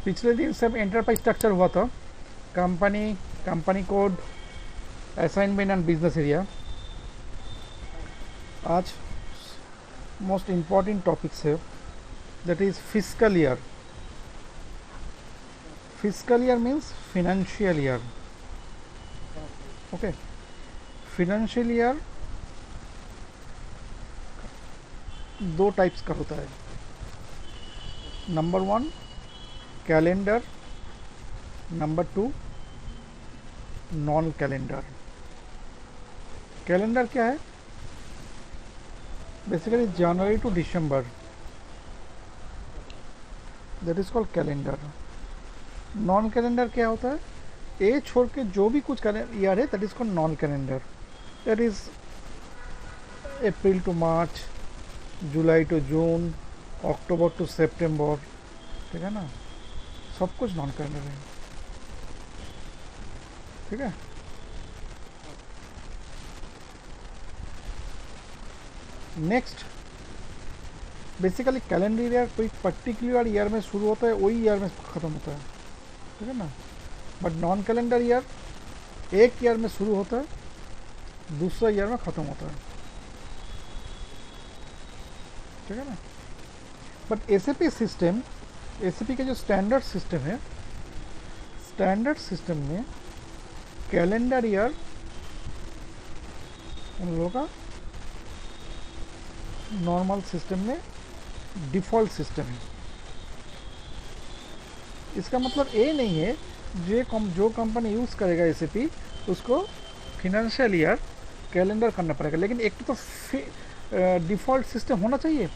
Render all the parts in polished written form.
पिछले दिन सब एंटरप्राइज स्ट्रक्चर हुआ था, company, company code, assignment and business area. आज मोस्ट इम्पॉर्टेंट टॉपिक्स है, that is fiscal year. Fiscal year means financial year. Okay, financial year दो टाइप्स का होता है। Number one calendar, number two non calendar. Calendar क्या है? Basically January to December, that is called calendar. Non calendar क्या होता है? ए छोड़ के जो भी कुछ ईयर है that is called non calendar. That is April to March, July to June, October to September, ठीक है ना, सब कुछ नॉन कैलेंडर है। ठीक है, नेक्स्ट बेसिकली कैलेंडर ईयर कोई पर्टिकुलर ईयर में शुरू होता है, वही ईयर में ख़त्म होता है, ठीक है ना। बट नॉन कैलेंडर ईयर एक ईयर में शुरू होता है, दूसरा ईयर में ख़त्म होता है, ठीक है ना। बट एसएपी सिस्टम, एसएपी का जो स्टैंडर्ड सिस्टम है, स्टैंडर्ड सिस्टम में कैलेंडर ईयर उन लोगों का नॉर्मल सिस्टम में डिफ़ॉल्ट सिस्टम है। इसका मतलब ये नहीं है जो कंपनी यूज़ करेगा एसएपी उसको फिनेंशियल ईयर कैलेंडर करना पड़ेगा, लेकिन एक तो डिफ़ॉल्ट सिस्टम होना चाहिए।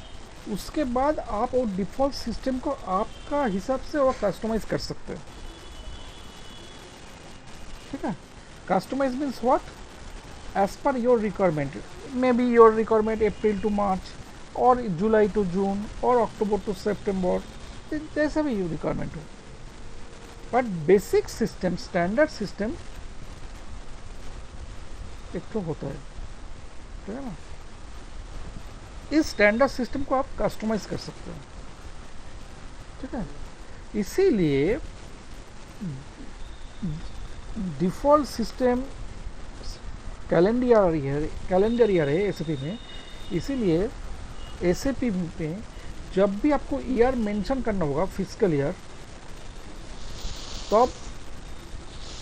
उसके बाद आप वो डिफ़ॉल्ट सिस्टम को आपका हिसाब से और कस्टमाइज कर सकते हो, ठीक है। Customize means what? As per your requirement, may be your requirement April to March और जुलाई टू जून और अक्टूबर टू सितंबर, जैसा भी योर रिक्वायरमेंट हो। But basic system, standard system एक तो होता है, ठीक है ना। इस स्टैंडर्ड सिस्टम को आप कस्टमाइज कर सकते हो, ठीक है। इसीलिए डिफ़ॉल्ट सिस्टम कैलेंडर ईयर है एसएपी में। इसीलिए एसएपी में जब भी आपको ईयर मेंशन करना होगा फिस्कल ईयर, तो आप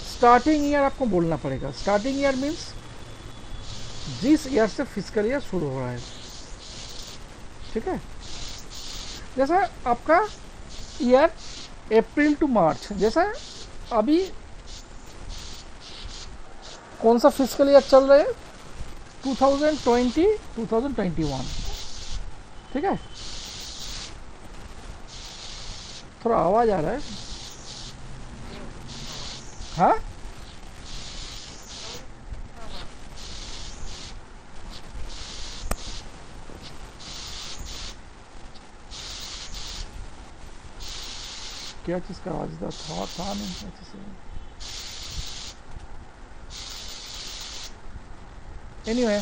स्टार्टिंग ईयर आपको बोलना पड़ेगा। स्टार्टिंग ईयर मीन्स जिस ईयर से फिस्कल ईयर शुरू हो रहा है, ठीक है। जैसा आपका ईयर अप्रैल टू मार्च, जैसा अभी कौन सा फिस्कल ईयर चल रहा है? 2020 2021, ठीक है। थोड़ा आवाज आ रहा है, हाँ। क्या चीज़ का आवाज था नहीं अच्छे से। एनीवे,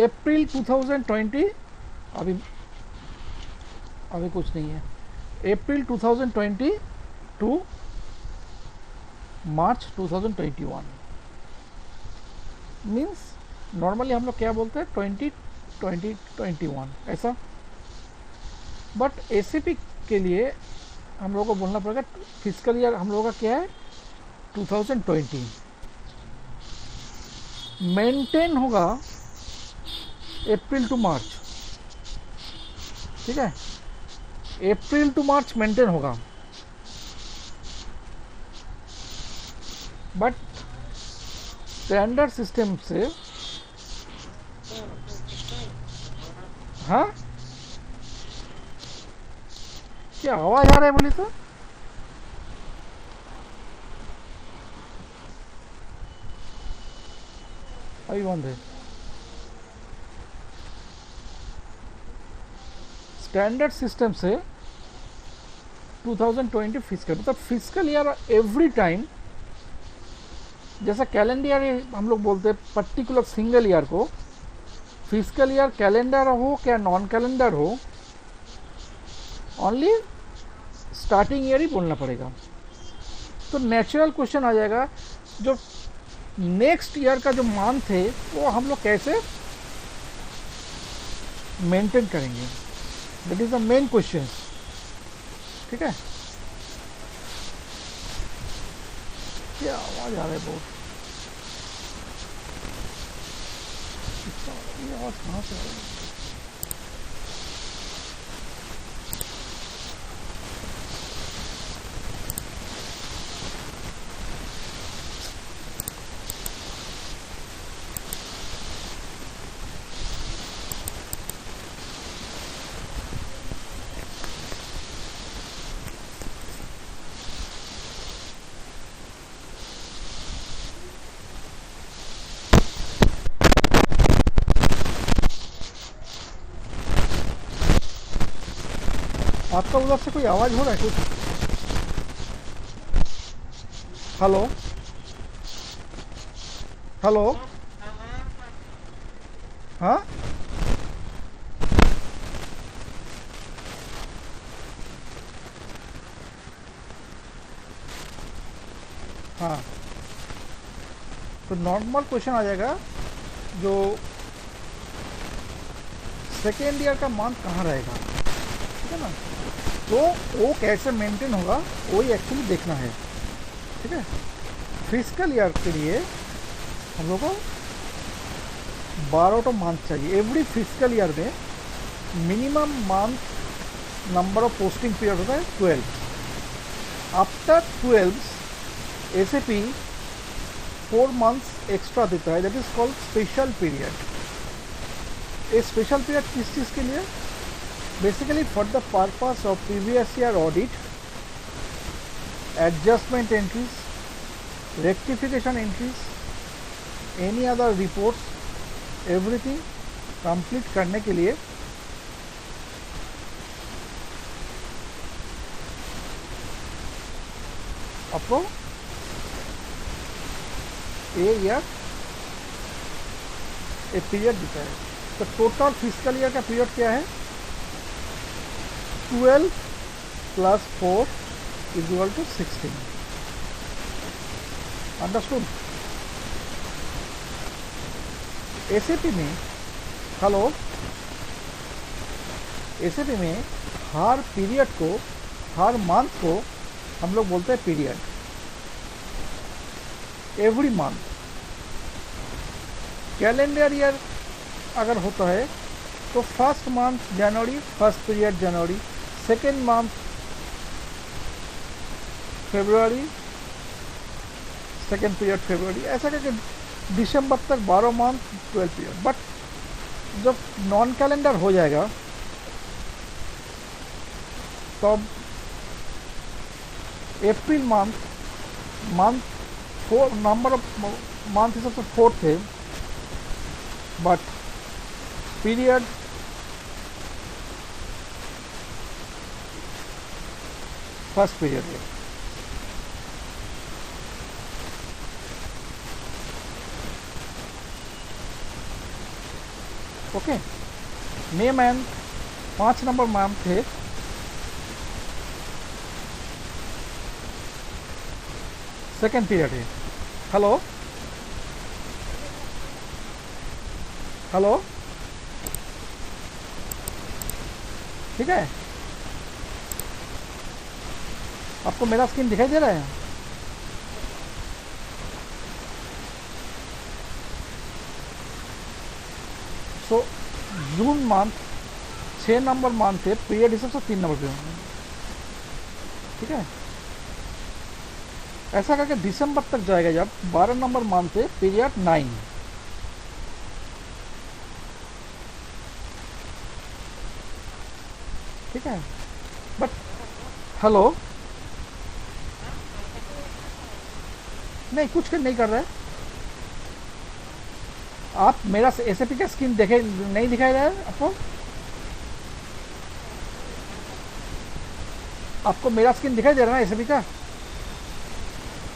अप्रैल 2020 अभी कुछ नहीं है। अप्रैल 2020 टू मार्च 2021 मीन्स नॉर्मली हम लोग क्या बोलते हैं 2021 ऐसा। बट एसएपी के लिए हम लोगों को बोलना पड़ेगा फिस्कल ईयर हम लोगों का क्या है 2020। मेंटेन होगा अप्रैल टू मार्च, ठीक है। अप्रैल टू मार्च मेंटेन होगा, बट स्टैंडर्ड सिस्टम से, हाँ क्या आवाज आ रहा है बोली तो? अभी बंद है। स्टैंडर्ड सिस्टम से 2020 फिस्कल, मतलब फिस्कल ईयर एवरी टाइम, जैसा कैलेंडर ईयर हम लोग बोलते हैं पर्टिकुलर सिंगल ईयर को, फिस्कल ईयर कैलेंडर हो क्या नॉन कैलेंडर हो, ओनली स्टार्टिंग ईयर ही बोलना पड़ेगा। तो नेचुरल क्वेश्चन आ जाएगा, जो नेक्स्ट ईयर का जो मंथ है वो हम लोग कैसे मेंटेन करेंगे, that is the main question. ठीक है, क्या आवाज आ रहा है बहुत, ये आवाज कहाँ से आ रही है? आपका उधर से कोई आवाज हो रहा है कुछ? हेलो हेलो, हाँ हाँ, तो नॉर्मल क्वेश्चन आ जाएगा, जो सेकेंड ईयर का मंथ कहाँ रहेगा, ठीक है ना, तो वो कैसे मेंटेन होगा वही एक्चुअली देखना है। ठीक है, फिजिकल ईयर के लिए हम लोग को 12 मंथ चाहिए। एवरी फिजिकल ईयर में minimum month number of posting period होता है 12। आफ्टर 12 एसएपी 4 मंथ्स एक्स्ट्रा देता है, that is called special period. ये स्पेशल पीरियड किस चीज़ के लिए? Basically for the purpose of previous year audit, adjustment entries, rectification entries, any other reports, everything complete करने के लिए आपको ईयर एक पीरियड देता है। तो टोटल फिजिकल ईयर का पीरियड क्या है? 12 + 4 = 16। अंडरस्टूड? एसएपी में, हेलो, एसएपी में हर पीरियड को, हर मंथ को हम लोग बोलते हैं period. Every month. Calendar year अगर होता है तो फर्स्ट मंथ जनवरी, फर्स्ट पीरियड जनवरी, सेकेंड मंथ फरवरी, सेकेंड पीरियड फरवरी, ऐसा करके दिसंबर तक 12 मंथ 12 पीरियड। बट जब नॉन कैलेंडर हो जाएगा तब April month 4 number of month हिसाब से 4 थे, बट पीरियड फर्स्ट पीरियड है। Okay, May month 5 number month थे, सेकेंड पीरियड है। हेलो हेलो, ठीक है, आपको मेरा स्क्रीन दिखाई दे रहा है? सो जून मंथ 6 नंबर मंथ है, पीरियड हिसाब से 3 नंबर पे होंगे। ठीक है, ऐसा करके दिसंबर तक जाएगा जब 12 नंबर मंथ है, पीरियड 9। ठीक है, बट हेलो, नहीं कुछ नहीं कर रहा है। आप मेरा एसएपी का स्क्रीन देखे नहीं दिखाई रहा है आपको? आपको मेरा स्क्रीन दिखाई दे रहा है ना एसएपी का?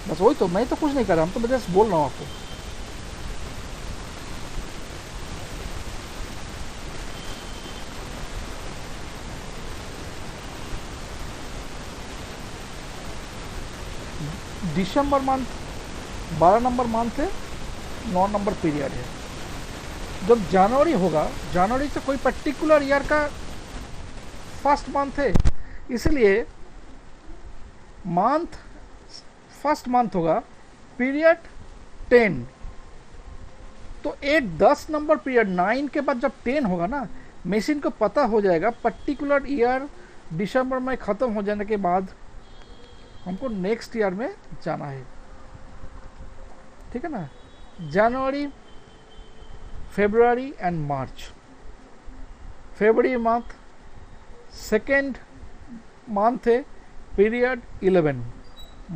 बस वही तो, मैं तो कुछ नहीं कर रहा, हम तो बस बोल रहा हूँ आपको। दिसंबर मंथ 12 नंबर मंथ है, 9 नंबर पीरियड है। जब जनवरी होगा, जनवरी से कोई पर्टिकुलर ईयर का फर्स्ट मंथ है, इसलिए मंथ फर्स्ट मंथ होगा, पीरियड 10। तो एक 10 नंबर पीरियड 9 के बाद जब 10 होगा ना, मशीन को पता हो जाएगा पर्टिकुलर ईयर दिसंबर में ख़त्म हो जाने के बाद हमको नेक्स्ट ईयर में जाना है। ठीक है ना। January, February and March. February month second month है, period 11।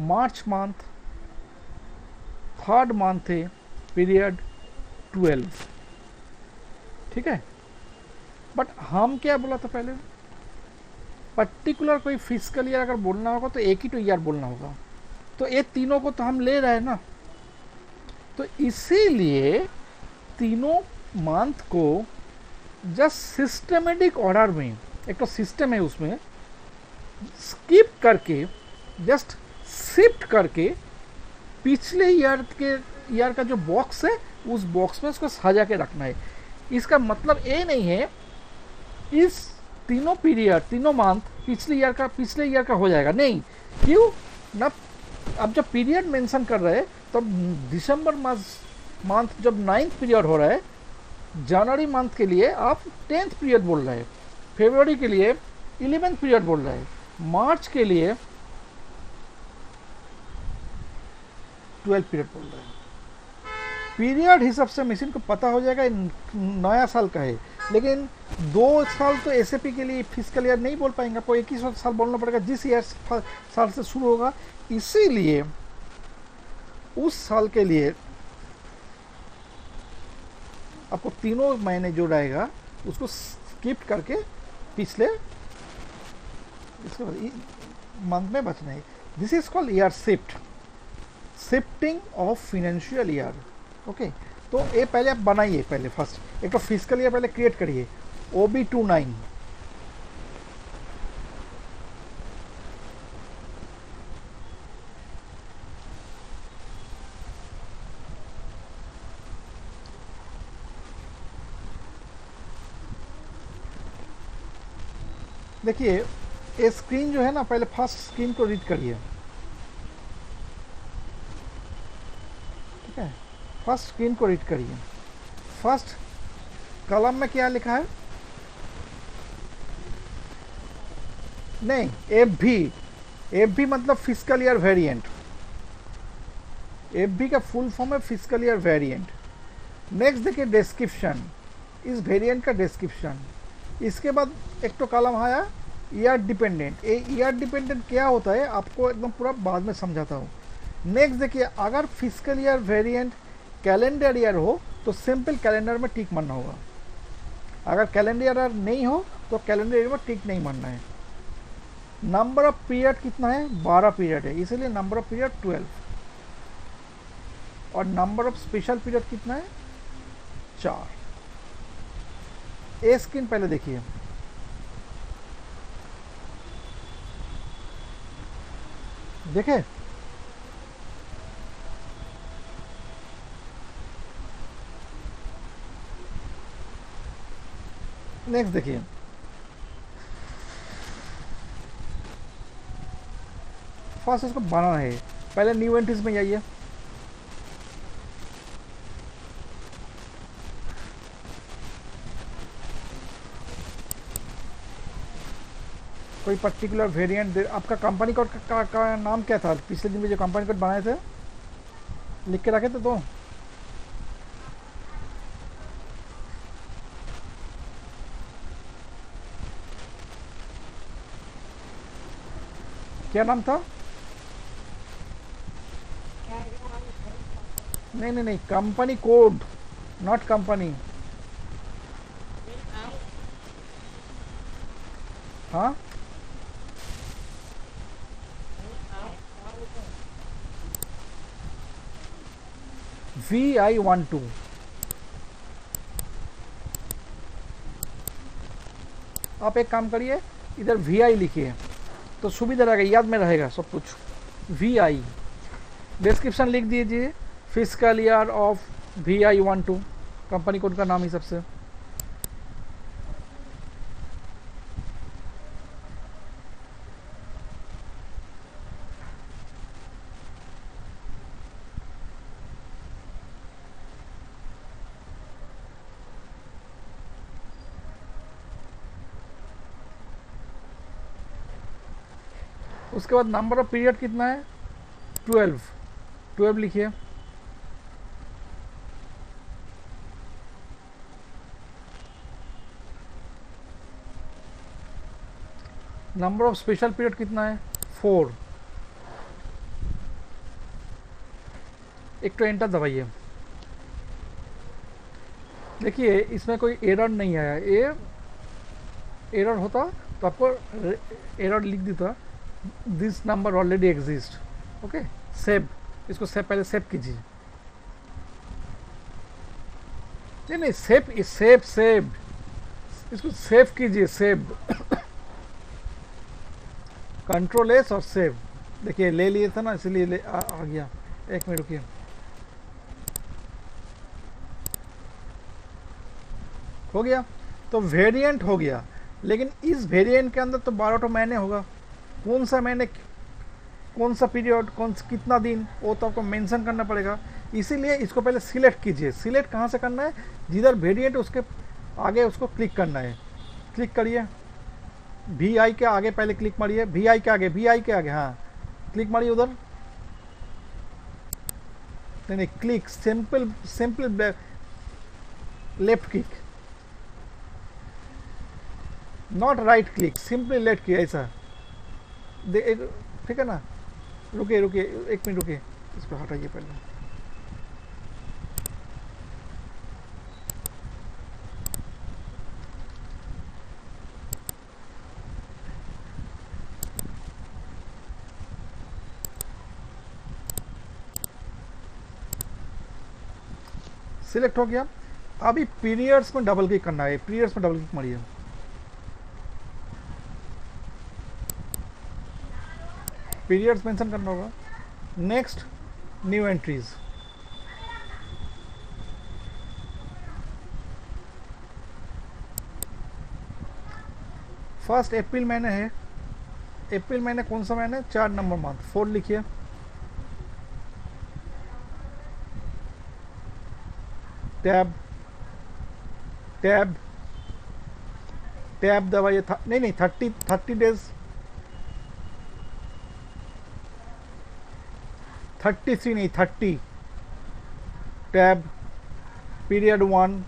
March month third month है, पीरियड 12। ठीक है। बट हम क्या बोला था पहले, पर्टिकुलर कोई फिजिकल ईयर अगर बोलना होगा तो एक ही तो ईयर बोलना होगा। तो ये तीनों को तो हम ले रहे हैं ना, तो इसीलिए तीनों मंथ को जस्ट सिस्टमेटिक ऑर्डर में, एक तो सिस्टम है उसमें, स्किप करके जस्ट शिफ्ट करके पिछले ईयर का जो बॉक्स है उस बॉक्स में उसको सजा के रखना है। इसका मतलब ये नहीं है इस तीनों पीरियड, तीनों मंथ पिछले ईयर का हो जाएगा, नहीं। क्यों ना, अब जब पीरियड मेंशन कर रहे हैं तो दिसंबर मंथ जब 9th पीरियड हो रहा है, जनवरी मंथ के लिए आप 10th पीरियड बोल रहे हैं, फरवरी के लिए 11th पीरियड बोल रहे हैं, मार्च के लिए 12th पीरियड बोल रहे हैं। पीरियड हिसाब से मशीन को पता हो जाएगा नया साल का है। लेकिन 2 साल तो एसएपी के लिए फिजिकल ईयर नहीं बोल पाएंगे, आपको एक ही साल बोलना पड़ेगा जिस ईयर साल से शुरू होगा। इसीलिए उस साल के लिए आपको तीनों महीने जो रहेगा उसको स्किप करके पिछले इसके मंथ में बचना है। This is called year shifting of financial year. Okay, तो ये पहले आप बनाइए, पहले फर्स्ट एक तो फिजिकल ईयर पहले क्रिएट करिए, OB29। देखिए ये स्क्रीन जो है ना, पहले फर्स्ट स्क्रीन को रीड करिए। ठीक है, फर्स्ट स्क्रीन को रीड करिए। फर्स्ट कॉलम में क्या लिखा है, नहीं एफ भी मतलब फिजिकल ईयर वेरिएंट। एफ का फुल फॉर्म है फिजिकल ईयर वेरिएंट। नेक्स्ट देखिए डिस्क्रिप्शन, इस वेरिएंट का डिस्क्रिप्शन। इसके बाद एक तो कॉलम आया ईयर डिपेंडेंट। ये ईयर डिपेंडेंट क्या होता है आपको एकदम पूरा बाद में समझाता हूँ। नेक्स्ट देखिए, अगर physical year variant calendar year हो तो सिंपल कैलेंडर में टिक मारना होगा। अगर कैलेंडर ईयर नहीं हो तो कैलेंडर ईयर में टिक नहीं मारना है। नंबर ऑफ पीरियड कितना है, 12 पीरियड है, इसलिए नंबर ऑफ पीरियड 12। और नंबर ऑफ स्पेशल पीरियड कितना है, 4। ए स्क्रीन पहले देखिए। देखे, नेक्स्ट देखिए, फर्स्ट इसको बनाना है। पहले न्यू एंट्रीज में जाइए, कोई पर्टिकुलर वेरिएंट। आपका कंपनी कोड का नाम क्या था, पिछले दिन में जो कंपनी कोड बनाए थे लिख के रखे थे तो क्या नाम था? नहीं, कंपनी कोड, नॉट कंपनी। हाँ, VI12। आप एक काम करिए, इधर VI लिखिए तो सुविधा रहेगा, याद में रहेगा सब कुछ। VI डिस्क्रिप्शन लिख दीजिए physical year of VI12, company code का नाम ही सबसे। उसके बाद नंबर ऑफ पीरियड कितना है, 12, 12 लिखिए। नंबर ऑफ स्पेशल पीरियड कितना है, 4। एक तो एंटर दबाइए। देखिए इसमें कोई एरर नहीं आया, ये एरर होता तो आपको एरर लिख देता, this number already exist. Okay, save, इसको सेव, पहले सेव कीजिए। नहीं नहीं, सेव सेव सेव, इसको सेव कीजिए, सेव कंट्रोल एस और सेव। देखिए ले लिए था ना, इसलिए आ गया। एक मिनट रुकिए, हो गया। तो वेरिएंट हो गया, लेकिन इस वेरिएंट के अंदर तो 12 तो महीने होगा। कौन सा महीने, कौन सा पीरियड, कितना दिन, वो तो आपको मेंशन करना पड़ेगा। इसीलिए इसको पहले सिलेक्ट कीजिए। सिलेक्ट कहाँ से करना है, जिधर वेरिएंट उसके आगे उसको क्लिक करना है। क्लिक करिए, VI के आगे पहले क्लिक मारिए, VI के आगे, VI के आगे, हाँ क्लिक मारिए उधर। नहीं नहीं, click, simple simple left click, not right click, simply left किया ऐसा। ठीक है ना, रुकिए रुकिए, एक मिनट रुकिए, इसको हटाइए पहले। सिलेक्ट हो गया। अभी पीरियड्स में डबल क्लिक करना है, पीरियड्स में डबल क्लिक मारिए। पीरियड्स मेंशन करना होगा। Next, new entries. First April महीने है, अप्रैल महीने कौन सा महीने, 4 नंबर मंथ, 4 लिखिए। टैब, टैब, टैब दबाइए। नहीं नहीं, 30 डेज, 33 नहीं, 30। Tab, period 1,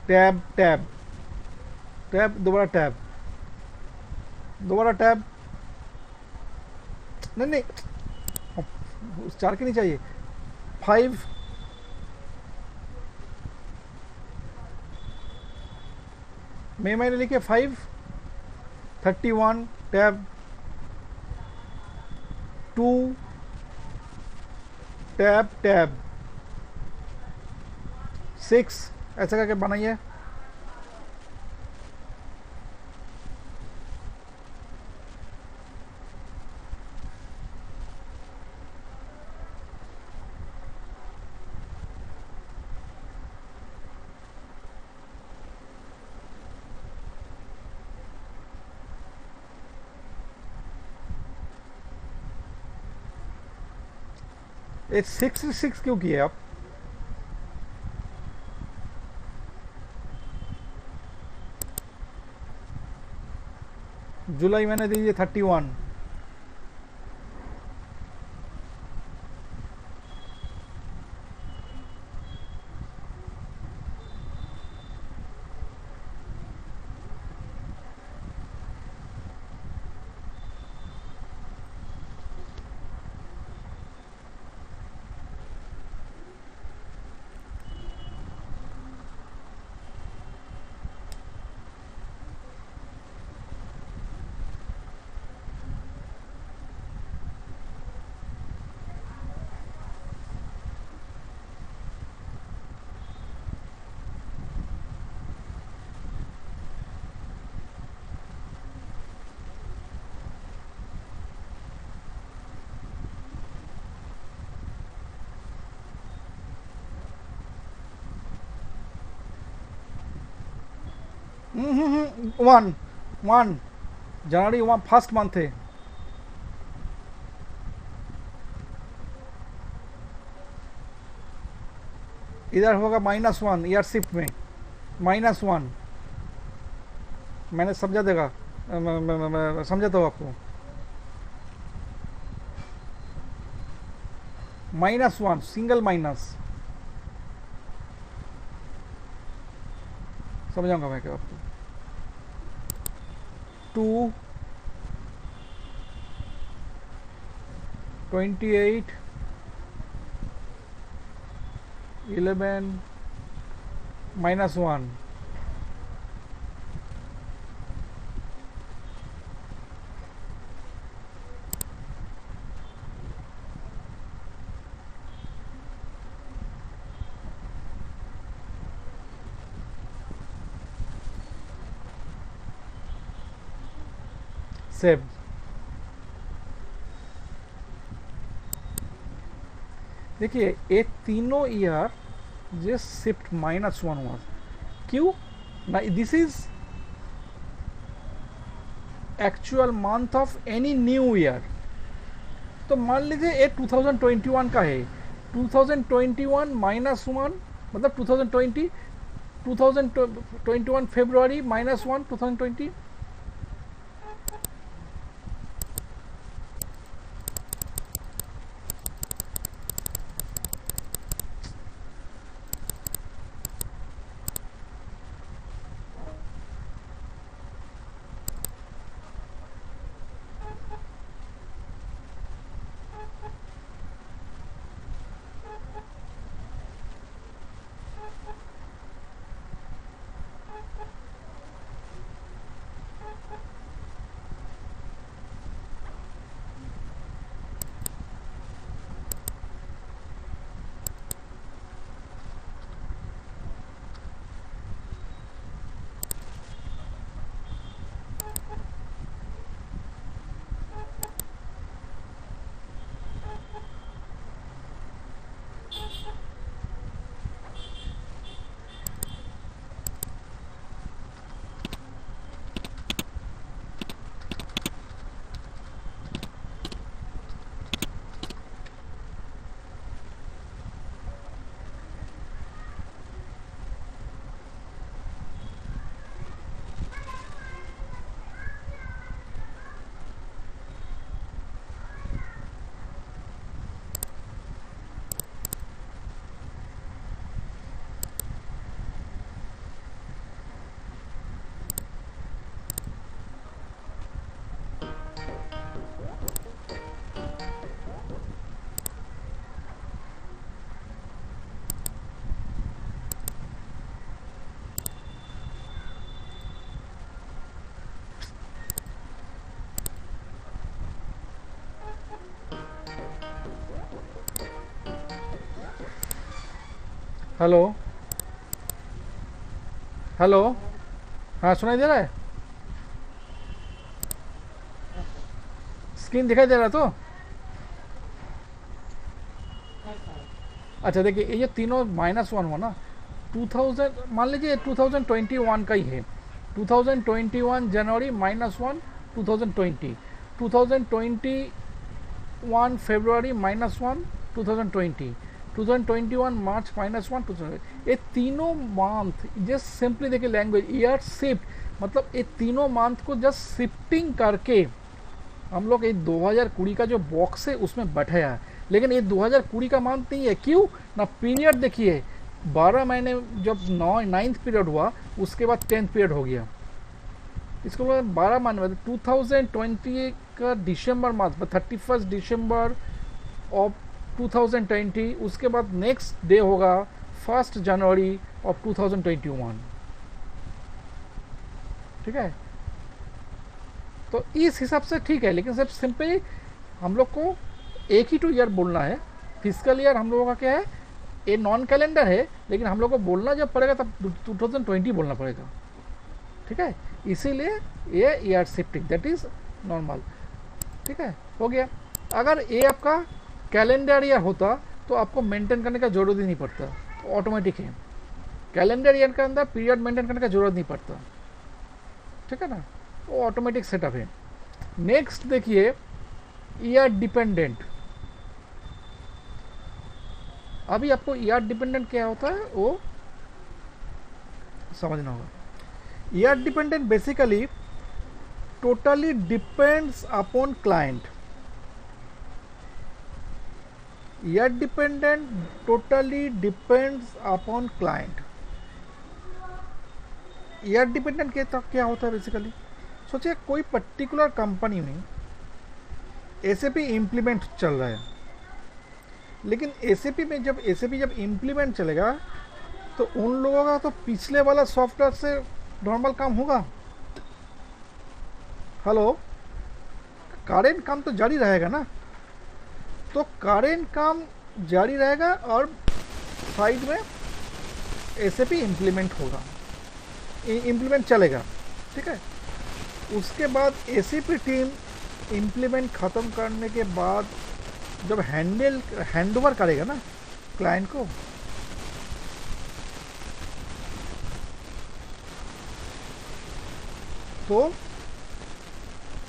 tab, tab, tab, दोबारा टैब, दोबारा टैब। नहीं नहीं, उस 4 की नहीं चाहिए, 5, मई महीने लिखिए 5, 31, टैब, 2, टैब, टैब, 6, ऐसा करके बनाइए। ये 66 क्यों किए आप? जुलाई मैंने दीजिए 31। वन वन जनवरी वन फर्स्ट मंथ है। इधर होगा -1 ईयर शिफ्ट में, -1। मैंने समझा देगा, समझा दो आपको, -1 सिंगल माइनस, समझाऊंगा मैं क्या आपको। 2 28 11 -1 सेव। देखिए ये तीनों ईयर जो शिफ्ट -1 हुआ, क्यों ना, this is actual month of any new year. तो मान लीजिए ये 2021 का है, 2021 -1 मतलब 2020, 2021 फरवरी -1 2020। हेलो हेलो, हाँ सुनाई दे रहा है, स्क्रीन दिखाई दे रहा है तो। अच्छा देखिए ये तीनों -1 हुआ ना, 2000 मान लीजिए 2021 का ही है, 2021 जनवरी -1 2020, 2021 फरवरी -1 2020, 2021 मार्च -1 2020। ये तीनों मंथ जस्ट सिंपली देखिए लैंग्वेज ईयर शिफ्ट, मतलब ये तीनों मंथ को जस्ट शिफ्टिंग करके हम लोग ये 2020 का जो बॉक्स है उसमें बैठाया है। लेकिन ये 2020 का मंथ नहीं है, क्यों ना, पीरियड देखिए 12 महीने जब 9th पीरियड हुआ उसके बाद 10th पीरियड हो गया, इसको 12 महीने मतलब 2020 का दिसंबर मंथ 31 दिसंबर ऑफ 2020, उसके बाद नेक्स्ट डे होगा 1 जनवरी ऑफ 2021। ठीक है, तो इस हिसाब से ठीक है, लेकिन सिर्फ सिंपली हम लोग को एक ही टू ईयर बोलना है। फिजिकल ईयर हम लोगों का क्या है, ये नॉन कैलेंडर है, लेकिन हम लोग को बोलना जब पड़ेगा तब 2020 बोलना पड़ेगा। ठीक है, इसीलिए ये year shifting that is normal. ठीक है, हो गया। अगर ये आपका कैलेंडर ईयर होता तो आपको मेंटेन करने का जरूरत ही नहीं पड़ता, ऑटोमेटिक है। कैलेंडर ईयर के अंदर पीरियड मेंटेन करने का जरूरत नहीं पड़ता। ठीक है ना, वो ऑटोमेटिक सेटअप है। नेक्स्ट देखिए ईआर डिपेंडेंट। अभी आपको ईआर डिपेंडेंट क्या होता है वो समझना होगा। ER dependent basically totally depends upon client. ER dependent totally depends upon client. ER dependent क्या होता है बेसिकली, सोचिए कोई पर्टिकुलर कंपनी में एसएपी इम्प्लीमेंट चल रहा है, लेकिन एसएपी में जब इम्प्लीमेंट चलेगा तो उन लोगों का तो पिछले वाला सॉफ्टवेयर से नॉर्मल काम होगा। हेलो, करेंट काम तो जारी रहेगा ना, तो करेंट काम जारी रहेगा और साइड में एसएपी इम्प्लीमेंट होगा, इम्प्लीमेंट चलेगा, ठीक है। उसके बाद एसीपी टीम इम्प्लीमेंट ख़त्म करने के बाद जब हैंडओवर करेगा ना क्लाइंट को, तो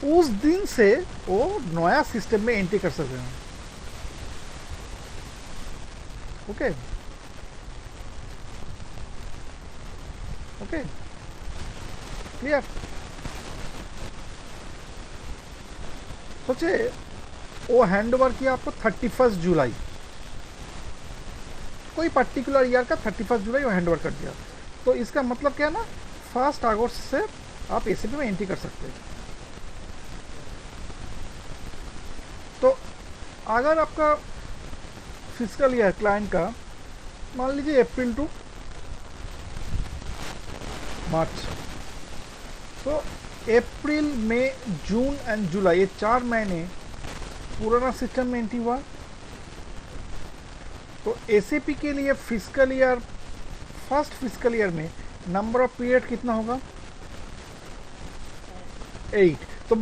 उस दिन से वो नया सिस्टम में एंट्री कर सकते हैं। Okay okay, clear. सोचिए वो हैंडओवर किया आपको 31 जुलाई, कोई पर्टिकुलर ईयर का 31 जुलाई वो हैंडओवर कर दिया, तो इसका मतलब क्या है ना, 1 अगस्त से आप एसीपी में एंट्री कर सकते हैं। तो अगर आपका फिजिकल ईयर क्लाइंट का मान लीजिए अप्रैल टू मार्च, तो अप्रैल मई जून एंड जुलाई ये 4 महीने पुराना सिस्टम में एंट्री हुआ, तो एसीपी के लिए physical year first physical year में नंबर ऑफ पीरियड कितना होगा, 8। तो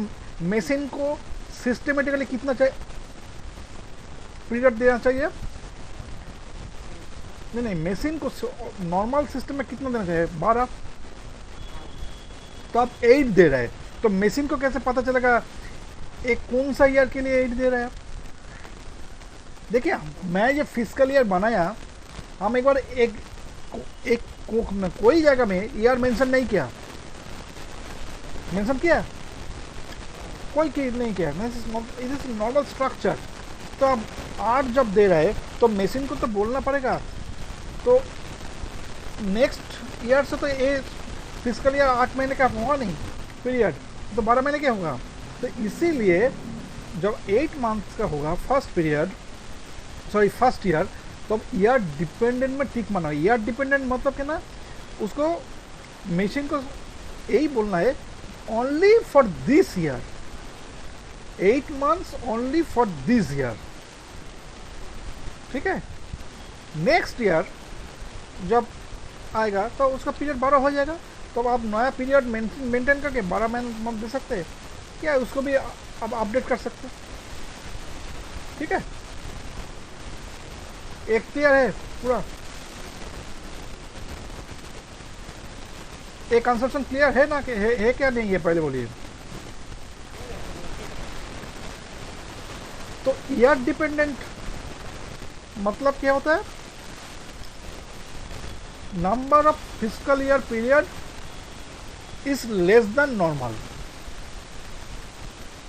मशीन को सिस्टमेटिकली कितना चाहिए पीरियड देना चाहिए, नहीं मशीन को नॉर्मल सिस्टम में कितना देना चाहिए, 12, तो आप 8 दे रहे हैं, तो मशीन को कैसे पता चलेगा एक कौन सा ईयर के लिए 8 दे रहे हैं। देखिए मैं ये फिजिकल ईयर बनाया, हम एक बार कोई जगह में ईयर मेंशन नहीं किया, मेंशन किया कोई की नहीं किया, इट इज नॉर्मल स्ट्रक्चर। तो अब 8 जब दे रहे हैं तो मशीन को तो बोलना पड़ेगा, तो नेक्स्ट ईयर से तो ये फिजिकल ईयर 8 महीने का होगा नहीं पीरियड, तो 12 महीने क्या होगा। तो इसीलिए जब 8 मंथ्स का होगा फर्स्ट ईयर, तो ईयर डिपेंडेंट में टिक माना। ईयर डिपेंडेंट मतलब क्या ना, उसको मशीन को यही बोलना है only for this year, 8 months only for this year, ठीक है। नेक्स्ट ईयर जब आएगा तो उसका पीरियड 12 हो जाएगा, तो आप नया पीरियड मेंटेन करके 12 मंथ दे सकते हैं, क्या उसको भी अब अपडेट कर सकते हैं, ठीक है। एक क्लियर है पूरा, एक कंसेप्शन क्लियर है ना कि है क्या नहीं है, पहले बोलिए। तो ईयर डिपेंडेंट मतलब क्या होता है, number of physical year period is less than normal,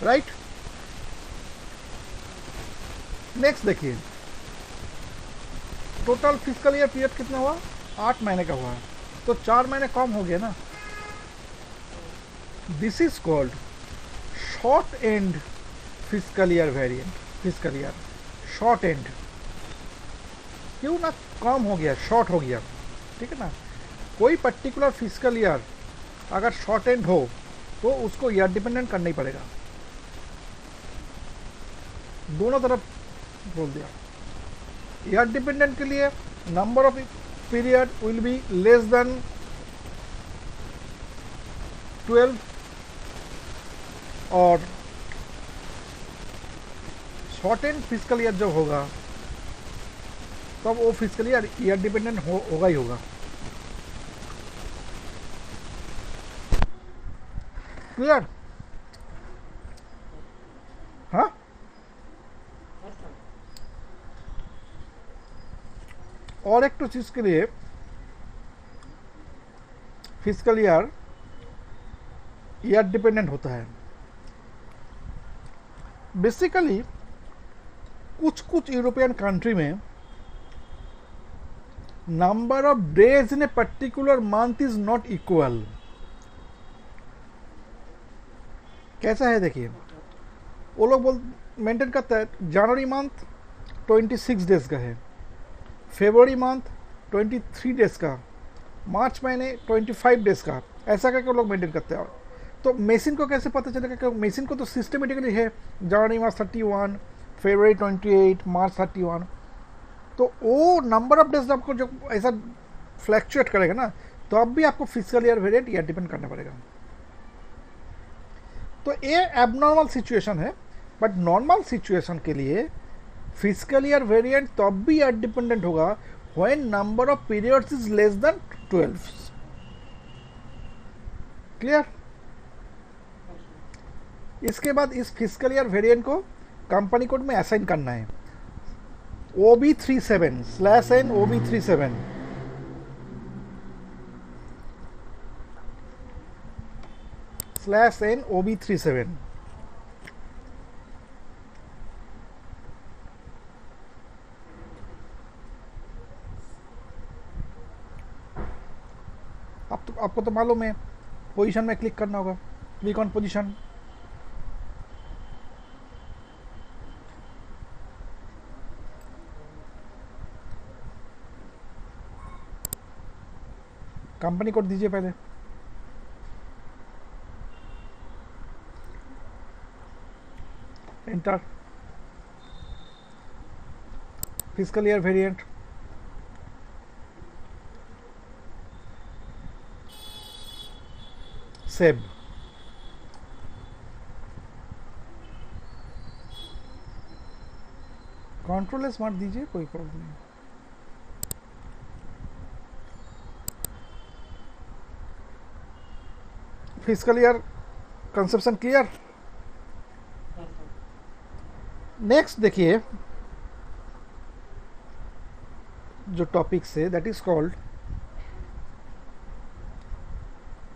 right. Next देखिए टोटल फिजिकल ईयर पीरियड कितना हुआ, 8 महीने का हुआ, तो 4 महीने कम हो गया ना। This is called short and physical year variant. Physical year short and क्यों ना, कम हो गया, शॉर्ट हो गया, ठीक है ना। कोई पर्टिकुलर फिजिकल ईयर अगर शॉर्ट एंड हो तो उसको ईयर डिपेंडेंट करना ही पड़ेगा, दोनों तरफ बोल दिया। ईयर डिपेंडेंट के लिए number of period will be less than 12, और शॉर्ट एंड फिजिकल ईयर जब होगा तब वो फिजिकल ईयर डिपेंडेंट होगा ही होगा। क्लियर? हाँ, और एक तो चीज के लिए फिजिकल ईयर डिपेंडेंट होता है बेसिकली। कुछ कुछ यूरोपियन कंट्री में number of days in a particular month is not equal. कैसा है देखिए, वो लोग बोल मेंटेन करता है जनवरी मंथ 26 डेज का है, फरवरी मंथ 23 डेज का, मार्च महीने 25 डेज का, ऐसा करके वो लोग मेंटेन करते हैं। तो मेसिन को कैसे पता चलेगा? कि मेसिन को तो सिस्टमेटिकली है जनवरी मार्च 31, फरवरी 28, मार्च 31। तो वो नंबर ऑफ डेज आपको जो ऐसा फ्लैक्चुएट करेगा ना, तो अब भी आपको फिजिकल ईयर वेरिएंट या डिपेंड करना पड़ेगा। तो ये एबनॉर्मल सिचुएशन है, बट नॉर्मल सिचुएशन के लिए फिजिकल ईयर वेरिएंट तो अब भी ईयर डिपेंडेंट होगा when number of periods is less than 12। Clear? इसके बाद इस फिजिकल ईयर वेरिएंट को कंपनी कोड में असाइन करना है OB37/N OB37 /N OB37। आपको तो मालूम है, पोजीशन में क्लिक करना होगा, click on position. Company code दीजिए पहले, enter, physical year variant, save. Control S मार दीजिए, कोई प्रॉब्लम नहीं। Physical year conception clear? Next देखिए जो टॉपिक से, that is called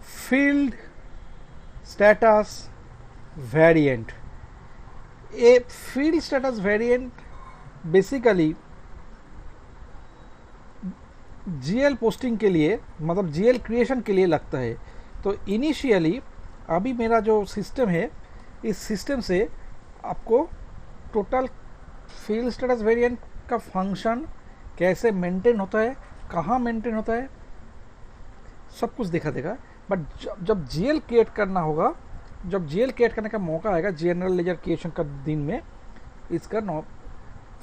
field status variant. A field status variant basically GL posting के लिए, मतलब जीएल क्रिएशन के लिए लगता है। तो इनिशियली अभी मेरा जो सिस्टम है, इस सिस्टम से आपको टोटल फील्ड स्टेटस वेरिएंट का फंक्शन कैसे मेंटेन होता है, कहाँ मेंटेन होता है, सब कुछ दिखा देगा। बट जब जीएल क्रिएट करना होगा, जब जीएल क्रिएट करने का मौका आएगा जनरल लेजर क्रिएशन का दिन में, इसका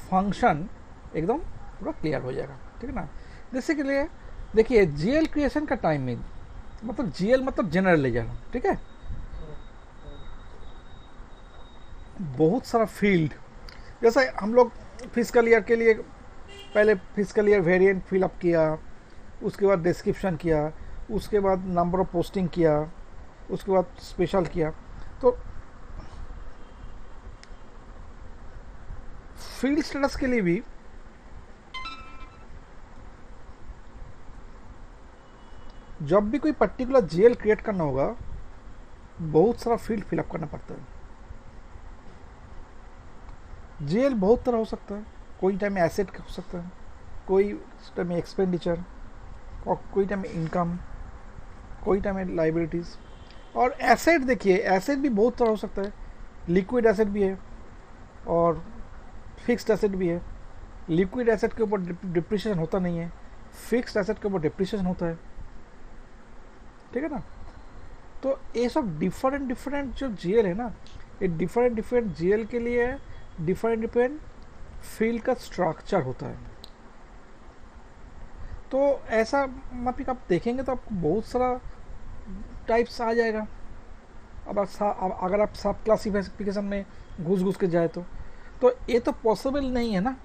फंक्शन एकदम पूरा क्लियर हो जाएगा। ठीक है ना? जैसे के लिए देखिए जीएल क्रिएशन का टाइमिंग, मतलब जीएल मतलब जनरल लेजर, ठीक है। बहुत सारा फील्ड, जैसे हम लोग फिजिकल ईयर के लिए पहले फिजिकल ईयर वेरिएंट फिलअप किया, उसके बाद डिस्क्रिप्शन किया, उसके बाद नंबर ऑफ पोस्टिंग किया, उसके बाद स्पेशल किया। तो फील्ड स्टेटस के लिए भी जब भी कोई पर्टिकुलर जीएल क्रिएट करना होगा, बहुत सारा फील्ड फिलअप करना पड़ता है। जीएल बहुत तरह हो सकता है, कोई टाइम में एसेट हो सकता है, कोई टाइम में एक्सपेंडिचर, और कोई टाइम में इनकम, कोई टाइम में लाइबिलिटीज़। और एसेट देखिए, एसेट भी बहुत तरह हो सकता है, लिक्विड एसेट भी है और फिक्स्ड एसेट भी है। लिक्विड एसेट के ऊपर डिप्रिसिएशन होता नहीं है, फिक्स्ड एसेट के ऊपर डिप्रिसिएशन होता है। ठीक है ना? तो ये सब डिफरेंट जो जीएल है ना, ये डिफरेंट जीएल के लिए डिफरेंट फील्ड का स्ट्रक्चर होता है। तो ऐसा मतलब आप देखेंगे तो आपको बहुत सारा टाइप्स आ जाएगा। अब अगर आप सब क्लासिफिकेशन में घुस के जाए तो ये तो पॉसिबल नहीं है ना।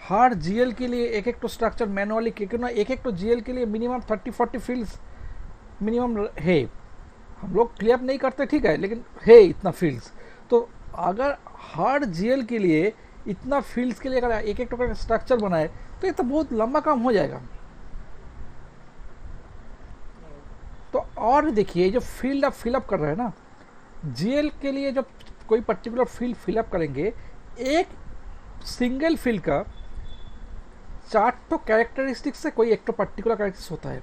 हर जीएल के लिए एक तो स्ट्रक्चर मैनुअली, क्योंकि ना एक तो जीएल के लिए मिनिमम 30-40 फील्ड्स मिनिमम है हम लोग क्लियर नहीं करते ठीक है, लेकिन है इतना फील्ड्स। तो अगर हर जीएल के लिए इतना फील्ड्स के लिए अगर एक एक टोकन स्ट्रक्चर बनाए तो ये तो बहुत लंबा काम हो जाएगा। तो और देखिए जो फील्ड आप फिलअप कर रहे हैं ना, जीएल के लिए जब कोई पर्टिकुलर फील्ड फिलअप करेंगे, एक सिंगल फील्ड का 4 तो कैरेक्टरिस्टिक्स से कोई एक तो पर्टिकुलर कैरेक्टरिस्टिक्स होता है,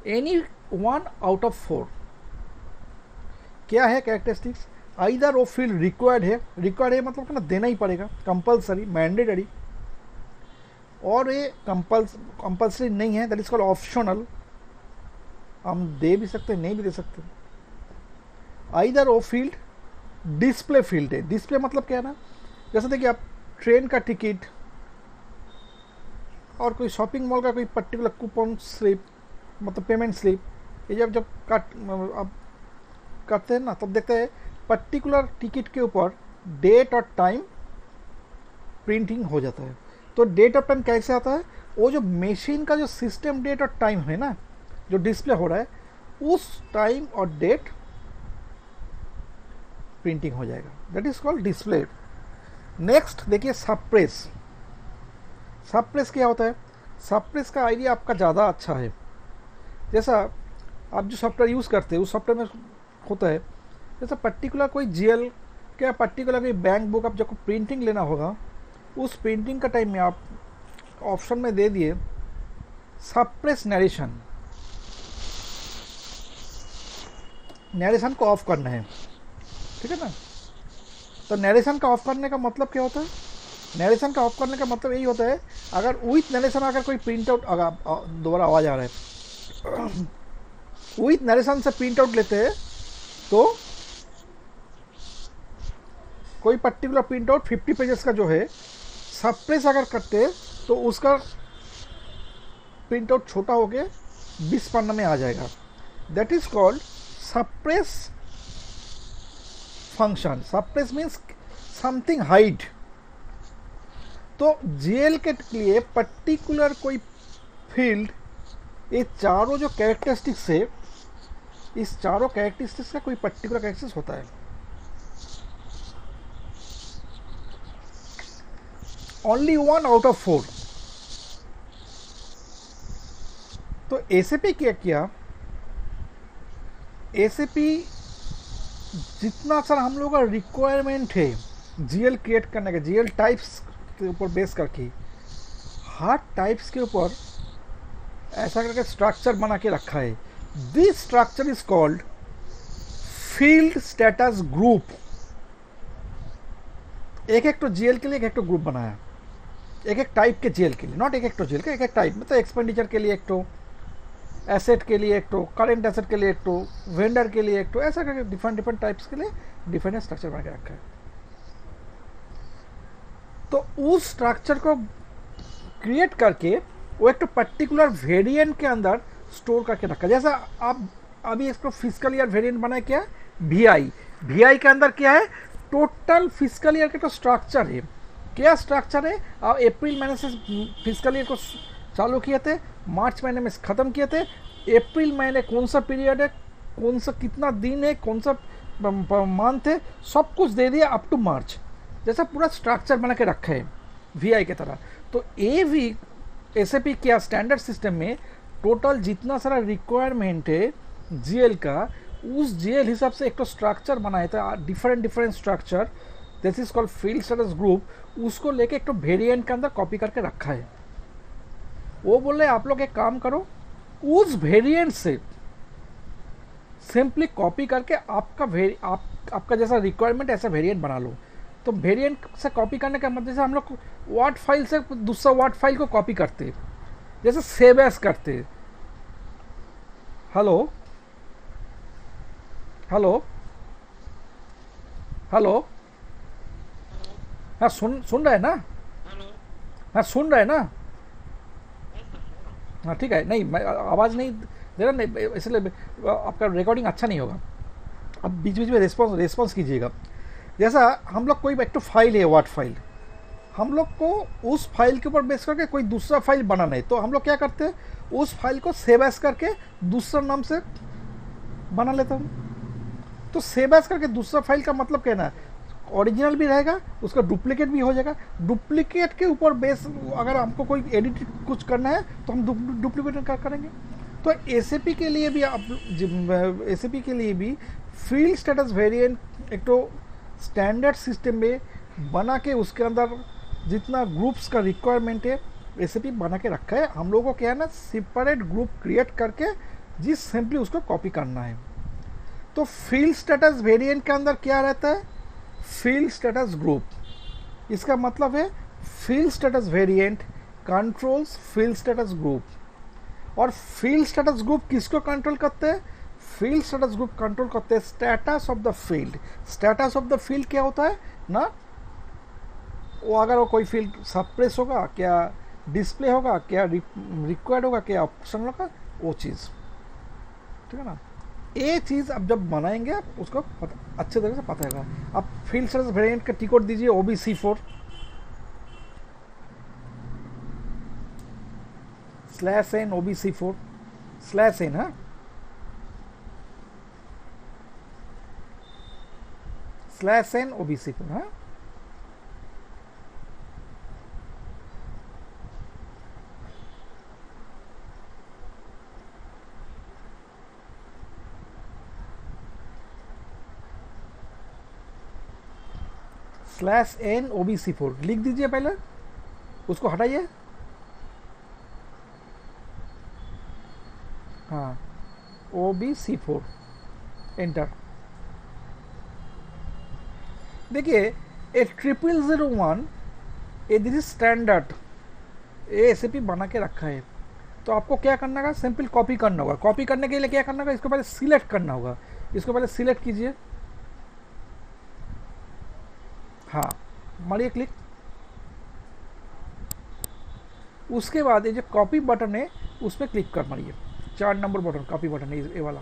एनी 1 आउट ऑफ 4। क्या है कैरेक्टरिस्टिक्स? आइदर वो फील्ड रिक्वायर्ड है मतलब ना देना ही पड़ेगा, कंपल्सरी, मैंडेटरी, और ये कंपल्सरी नहीं है, दैट इज कॉल्ड ऑप्शनल, हम दे भी सकते नहीं भी दे सकते। आइदर वो फील्ड डिस्प्ले फील्ड है। डिस्प्ले मतलब क्या है ना, जैसे देखिए आप ट्रेन का टिकट और कोई शॉपिंग मॉल का कोई पर्टिकुलर कूपन स्लिप, मतलब पेमेंट स्लिप, ये जब आप करते हैं ना, तब देखते हैं पर्टिकुलर टिकट के ऊपर डेट और टाइम प्रिंटिंग हो जाता है। तो डेट और टाइम कैसे आता है? वो जो मशीन का जो सिस्टम डेट और टाइम है ना, जो डिस्प्ले हो रहा है, उस टाइम और डेट प्रिंटिंग हो जाएगा, that is called display. Next देखिए सप्रेस। सप्रेस क्या होता है? सप्रेस का आइडिया आपका ज़्यादा अच्छा है। जैसा आप जो सॉफ्टवेयर यूज़ करते हैं उस सॉफ्टवेयर में होता है, जैसा पर्टिकुलर कोई जीएल क्या पर्टिकुलर कोई बैंक बुक आप जब प्रिंटिंग लेना होगा, उस प्रिंटिंग का टाइम में आप ऑप्शन में दे दिए सप्रेस नरेशन। नरेशन को ऑफ करना है, ठीक है ना। तो नरेशन का ऑफ करने का मतलब क्या होता है? नरेशन का ऑफ करने का मतलब यही होता है, अगर विथ नरेशन अगर कोई प्रिंट आउट, अगर दोबारा आवाज़ आ रहा है, विथ नरेशन से प्रिंट आउट लेते हैं तो कोई पर्टिकुलर प्रिंट आउट 50 पेजेस का जो है, सप्रेस अगर करते हैं तो उसका प्रिंट आउट छोटा होके 20 पन्ना में आ जाएगा। That is called suppress function. Suppress means something hide. तो जीएल के लिए पर्टिकुलर कोई फील्ड, ये चारों जो कैरेक्टरिस्टिक्स है, इस चारों कैरेक्टरिस्टिक्स का कोई पर्टिकुलर कैरेक्टरिस्टिक्स होता है। Only 1 out of 4। तो एसएपी क्या किया, एसएपी जितना सारा हम लोगों का रिक्वायरमेंट है जीएल क्रिएट करने का, जीएल टाइप्स के ऊपर बेस करके, हर टाइप्स के ऊपर ऐसा करके स्ट्रक्चर बना के रखा है। This structure is called field status group. एक एक तो जीएल के लिए एक एक तो ग्रुप बनाया, एक एक टाइप के जीएल के लिए, नॉट एक एक तो जीएल के, एक एक टाइप, मतलब एक्सपेंडिचर के लिए एक तो, एसेट के लिए एक तो, करेंट एसेट के लिए एक तो, वेंडर के लिए एक तो, ऐसा करके डिफरेंट टाइप्स के लिए डिफरेंट स्ट्रक्चर बना के रखा है। तो उस स्ट्रक्चर को क्रिएट करके वो एक तो पर्टिकुलर वेरिएंट के अंदर स्टोर करके रखा। जैसा आप अभी इसको फिजिकल ईयर वेरिएंट बनाए, क्या वीआई, वीआई के अंदर क्या है, टोटल फिजिकल ईयर के तो स्ट्रक्चर है। क्या स्ट्रक्चर है? आप अप्रैल महीने से फिजिकल ईयर को चालू किए थे, मार्च महीने में ख़त्म किए थे, अप्रैल महीने कौन सा पीरियड है, कौन सा कितना दिन है, कौन सा मंथ है, सब कुछ दे दिया अप टू मार्च, जैसा पूरा स्ट्रक्चर बना के रखा है वीआई की तरह। तो ए वी एसएपी क्या स्टैंडर्ड सिस्टम में टोटल जितना सारा रिक्वायरमेंट है जीएल का, उस जीएल हिसाब से एक तो स्ट्रक्चर बनाया था, different structure, this is called field status group. उसको लेके एक तो वेरिएंट के अंदर कॉपी करके रखा है। वो बोल रहे आप लोग एक काम करो, उस वेरिएंट से सिंपली कॉपी करके आपका जैसा रिक्वायरमेंट ऐसा वेरिएंट बना लो। तो वेरिएंट से कॉपी करने का मतलब जैसे हम लोग वर्ड फाइल से दूसरा वर्ड फाइल को कॉपी करते, जैसे सेव एज करते। हेलो हेलो हेलो, हाँ सुन रहे हैं ना? हाँ सुन रहे हैं ना? हाँ ठीक है, नहीं मैं आवाज़ नहीं दे रहा, नहीं इसलिए आपका रिकॉर्डिंग अच्छा नहीं होगा। अब बीच बीच में रिस्पॉन्स कीजिएगा। जैसा हम लोग कोई एक तो फाइल है वर्ड फाइल, हम लोग को उस फाइल के ऊपर बेस करके कोई दूसरा फाइल बनाना है, तो हम लोग क्या करते हैं, उस फाइल को सेव एज करके दूसरा नाम से बना लेता हूँ। तो सेव एज करके दूसरा फाइल का मतलब कहना है ओरिजिनल भी रहेगा, उसका डुप्लीकेट भी हो जाएगा। डुप्लीकेट के ऊपर बेस अगर हमको कोई एडिट कुछ करना है तो हम डुप्लीकेट करेंगे। तो एसएपी के लिए भी एसएपी के लिए भी फील्ड स्टेटस वेरिएंट एक तो स्टैंडर्ड सिस्टम में बना के उसके अंदर जितना ग्रुप्स का रिक्वायरमेंट है एसएपी बना के रखा है। हम लोगों को क्या है ना, सेपरेट ग्रुप क्रिएट करके जिस सिंपली उसको कॉपी करना है। तो फील्ड स्टेटस वेरिएंट के अंदर क्या रहता है, फील्ड स्टेटस ग्रुप। इसका मतलब है field status variant controls field status group. और फील्ड स्टेटस ग्रुप किसको कंट्रोल करते हैं, फील्ड स्टेटस ग्रुप कंट्रोल करते हैं status of the field. Status of the field क्या होता है ना, वो अगर वो कोई फील्ड सप्रेस होगा, क्या डिस्प्ले होगा, क्या रिक्वायर्ड होगा, क्या ऑप्शन होगा, वो चीज़। ठीक है ना, ये चीज़ अब जब बनाएंगे आप उसको अच्छे तरह से पता होगा। आप फील्ड स्टेटस वेरिएंट का टी कोड दीजिए OBC4 /n OBC4 /n है /n OBC4 है। /n OBC4 लिख दीजिए, पहले उसको हटाइए। हाँ, OBC4 एंटर। देखिए ए 0001 ए दिस स्टैंडर्ड ए एसएपी बना के रखा है। तो आपको क्या करना होगा, सिंपल कॉपी करना होगा। कॉपी करने के लिए क्या करना होगा, इसको पहले सिलेक्ट करना होगा। इसको पहले सिलेक्ट कीजिए, हाँ मारिए क्लिक। उसके बाद ये जो कॉपी बटन है उस पर क्लिक कर मारिए, 4 नंबर बटन कॉपी बटन है ये वाला।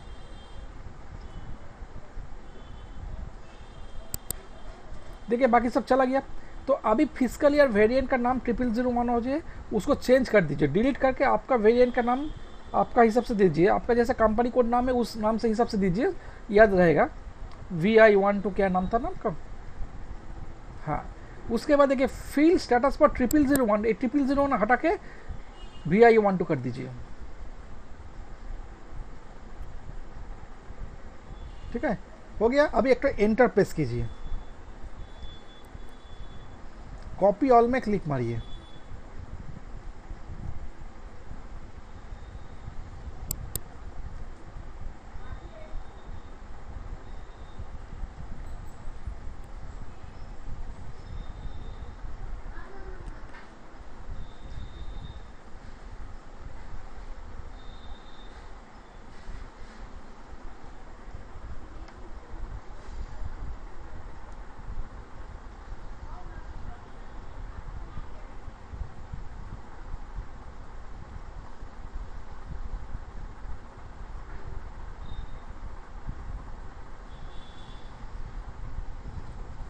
देखिए बाकी सब चला गया। तो अभी फिजिकल ईयर वेरिएंट का नाम 0001 हो जाए, उसको चेंज कर दीजिए, डिलीट करके आपका वेरिएंट का नाम आपका हिसाब से दीजिए। आपका जैसा कंपनी कोड नाम है उस नाम से हिसाब से दीजिए, याद रहेगा। VI12 क्या नाम था ना आपका, हाँ। उसके बाद देखिए फील्ड स्टेटस पर 0001 0001 हटा के VI12 कर दीजिए। ठीक है, हो गया। अभी एक एंटर प्रेस कीजिए, कॉपी ऑल में क्लिक मारिए।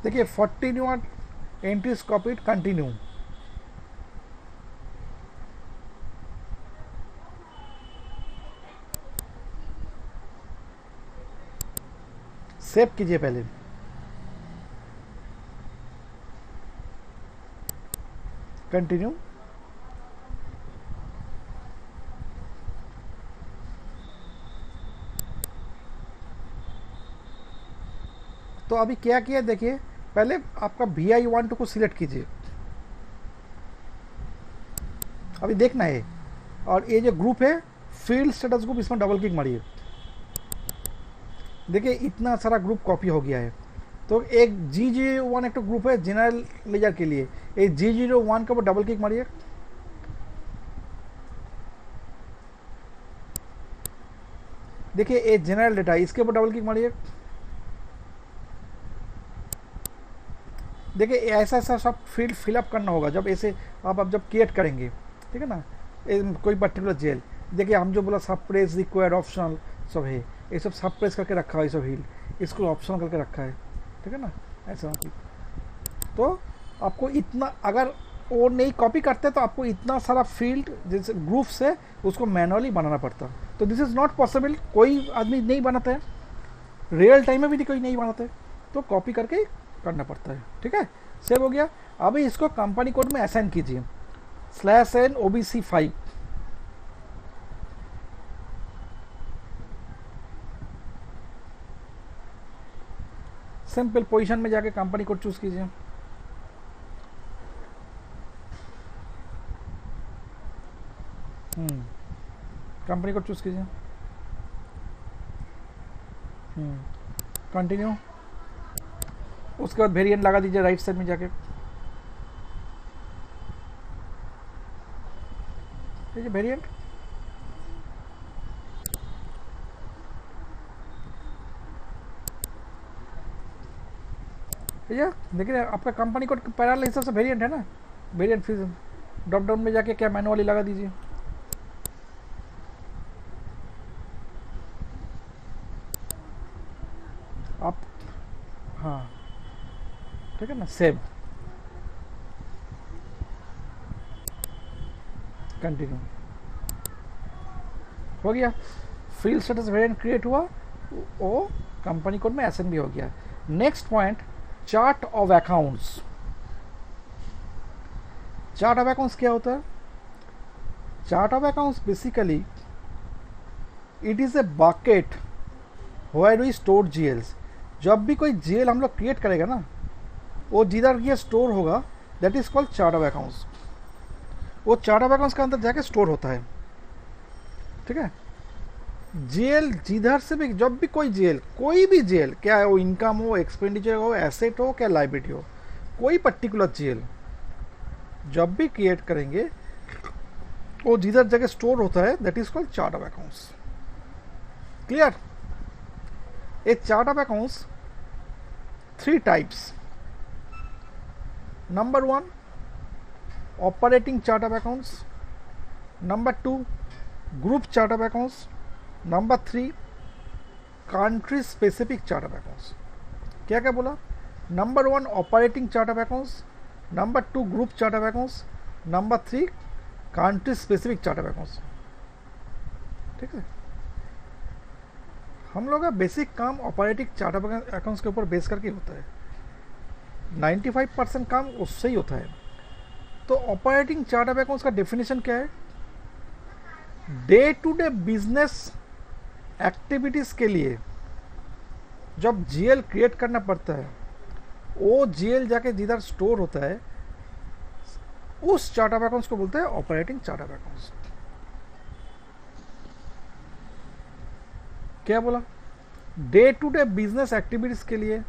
देखिए 41 एंट्रीज कॉपीड, कंटिन्यू। सेव कीजिए पहले, कंटिन्यू। तो अभी क्या किया देखिए, पहले आपका VI12 को सिलेक्ट कीजिए, अभी देखना है। और ये जो ग्रुप है फील्ड स्टेटस ग्रुप, इसमें डबल क्लिक मारिए। देखिए इतना सारा ग्रुप कॉपी हो गया है। तो एक G01 एक तो ग्रुप है जनरल लेजर के लिए, एक G01 के ऊपर डबल क्लिक मारिए। देखिए ये जनरल डेटा, इसके ऊपर डबल क्लिक मारिए। देखिए ऐसा ऐसा सब फील्ड फिलअप करना होगा जब ऐसे आप अब जब क्रिएट करेंगे, ठीक है ना। कोई पर्टिकुलर जेल, देखिए हम जो बोला सब प्रेस रिक्वायर्ड ऑप्शनल सब है, ये सब सब प्रेस करके रखा है, ये सब फील्ड इसको ऑप्शनल करके रखा है, ठीक है ना। ऐसा तो आपको इतना, अगर वो नहीं कॉपी करते तो आपको इतना सारा फील्ड जैसे ग्रुप से उसको मैनुअली बनाना पड़ता। तो दिस इज़ नॉट पॉसिबल, कोई आदमी नहीं बनाता है, रियल टाइम में भी कोई नहीं बनाता है, तो कॉपी करके करना पड़ता है। ठीक है, सेव हो गया। अभी इसको कंपनी कोड में असाइन कीजिए /n OBC5। सिंपल पोजीशन में जाके कंपनी कोड चूज कीजिए। कंपनी कोड चूज कीजिए। कंटिन्यू। उसके बाद वेरिएंट लगा दीजिए राइट साइड में जाके। देखिए वेरिएंट, भैया देखिए आपका कंपनी कोड पैरेलल हिसाब से वेरिएंट है ना, वेरिएंट फिर ड्रॉप डाउन में जाके क्या मैनुअली लगा दीजिए। आप हाँ ठीक है ना, सेव, कंटिन्यू हो गया। फील्ड स्टेटस वेरिएंट क्रिएट हुआ, वो कंपनी कोड में एसएन भी हो गया। Next point, chart of accounts. Chart of accounts क्या होता है? Chart of accounts basically it is a bucket where we store GLs. जब भी कोई जीएल हम लोग क्रिएट करेगा ना, वो जिधर ये स्टोर होगा that is called chart of accounts. वो चार्ट ऑफ अकाउंट्स के अंदर जाके स्टोर होता है। ठीक है, जीएल जिधर से भी, जब भी कोई जीएल, कोई भी जीएल, क्या है वो, इनकम हो, एक्सपेंडिचर हो, एसेट हो, क्या लाइबिलिटी हो, कोई पर्टिकुलर जीएल जब भी क्रिएट करेंगे वो जिधर जगह स्टोर होता है that is called chart of accounts. Clear? A chart of accounts 3 types. Number 1 operating chart of accounts, number 2 group chart of accounts, number 3 country specific chart of accounts. क्या क्या बोला? Number 1 operating chart of accounts, number 2 group chart of accounts, number 3 country specific chart of accounts. ठीक है, हम लोग का basic काम operating chart of accounts के ऊपर बेस करके होता है। 95% काम उससे ही होता है। तो ऑपरेटिंग चार्ट ऑफ अकाउंट्स का डेफिनेशन क्या है? Day to day business activities के लिए जब जीएल क्रिएट करना पड़ता है, वो जीएल जाके जिधर स्टोर होता है उस चार्ट ऑफ अकाउंट्स को बोलते हैं ऑपरेटिंग चार्ट ऑफ अकाउंट्स। क्या बोला? Day to day business activities के लिए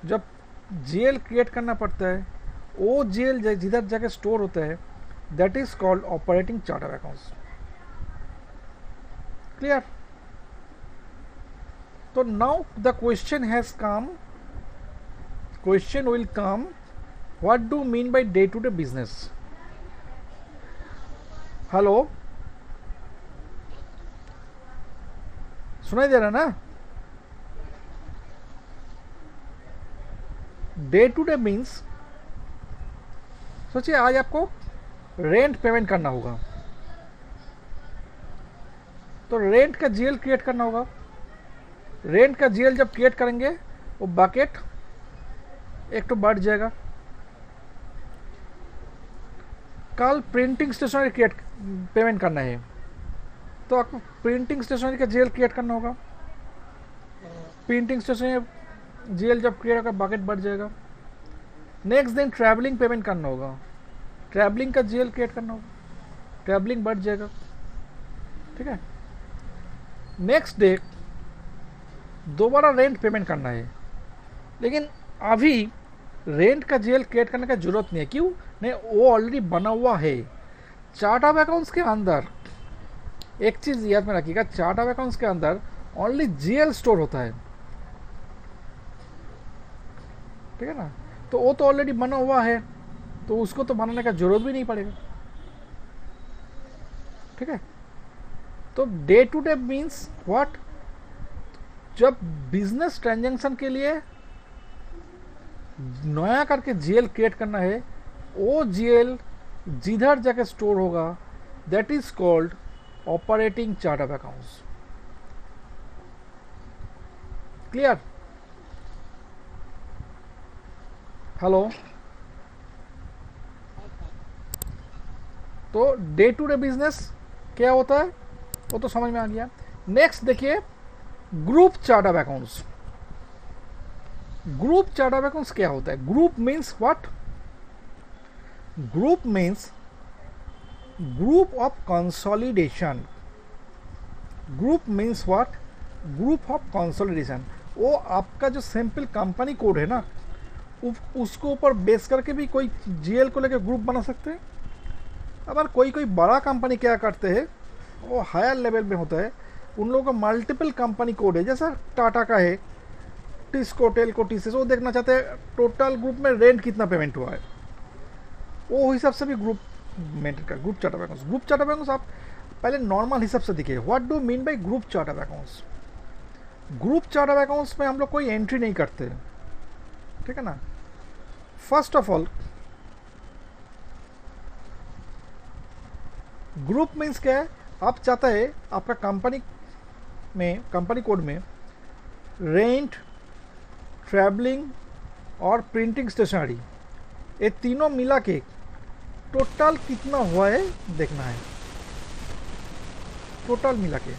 जब जीएल क्रिएट करना पड़ता है, वो जीएल जिधर जाके स्टोर होता है that is called operating chart of accounts. Clear? तो now the question has come, question will come, what do mean by day to day business? Hello, सुनाई दे रहा ना? डे टू डे मीन्स, सोचिए आज आपको रेंट पेमेंट करना होगा, तो रेंट का जीएल क्रिएट करना होगा। रेंट का जीएल जब क्रिएट करेंगे वो बकेट एक तो बढ़ जाएगा। कल प्रिंटिंग स्टेशनरी क्रिएट पेमेंट करना है, तो आपको प्रिंटिंग स्टेशनरी का जीएल क्रिएट करना होगा। प्रिंटिंग स्टेशनरी जीएल जब क्रिएट होगा बकेट बढ़ जाएगा। नेक्स्ट दिन ट्रैवलिंग पेमेंट करना होगा, ट्रैवलिंग का जीएल क्रिएट करना होगा, ट्रैवलिंग बढ़ जाएगा। ठीक है, नेक्स्ट डे दोबारा रेंट पेमेंट करना है, लेकिन अभी रेंट का जीएल क्रिएट करने का जरूरत नहीं है। क्यों नहीं? वो ऑलरेडी बना हुआ है। चार्ट ऑफ अकाउंट्स के अंदर एक चीज याद में रखिएगा, चार्ट ऑफ अकाउंट्स के अंदर ओनली जीएल स्टोर होता है। ठीक है ना? तो वो तो ऑलरेडी बना हुआ है, तो उसको तो बनाने का जरूरत भी नहीं पड़ेगा। ठीक है, तो day to day means what? जब बिजनेस ट्रांजैक्शन के लिए नया करके जीएल क्रिएट करना है, वो जीएल जिधर जाके स्टोर होगा that is called operating chart of accounts. Clear? Hello? तो डे टू डे बिजनेस क्या होता है वो तो समझ में आ गया। नेक्स्ट देखिए group chart of accounts. Group chart of accounts क्या होता है? Group means what? Group means group of consolidation. Group means what? Group of consolidation. वो आपका जो सिंपल कंपनी कोड है ना, उसको ऊपर बेस करके भी कोई जीएल को लेकर ग्रुप बना सकते हैं। अगर कोई कोई बड़ा कंपनी क्या करते हैं, वो हायर लेवल में होता है, उन लोगों का मल्टीपल कंपनी कोड है, जैसा टाटा का है, टिस्को, टेल्को, टीसीएस, वो देखना चाहते हैं टोटल ग्रुप में रेंट कितना पेमेंट हुआ है, वो हिसाब से भी ग्रुप मेंटेन कर। Group chart of accounts. Group chart of accounts आप पहले नॉर्मल हिसाब से देखिए, what do mean bye group chart of accounts. Group chart of accounts में हम लोग कोई एंट्री नहीं करते, ठीक है ना। First of all group means क्या है? आप चाहते हैं आपका कंपनी में, कंपनी कोड में रेंट, ट्रैवलिंग और प्रिंटिंग स्टेशनरी, ये तीनों मिला के टोटल कितना हुआ है देखना है, टोटल मिला के।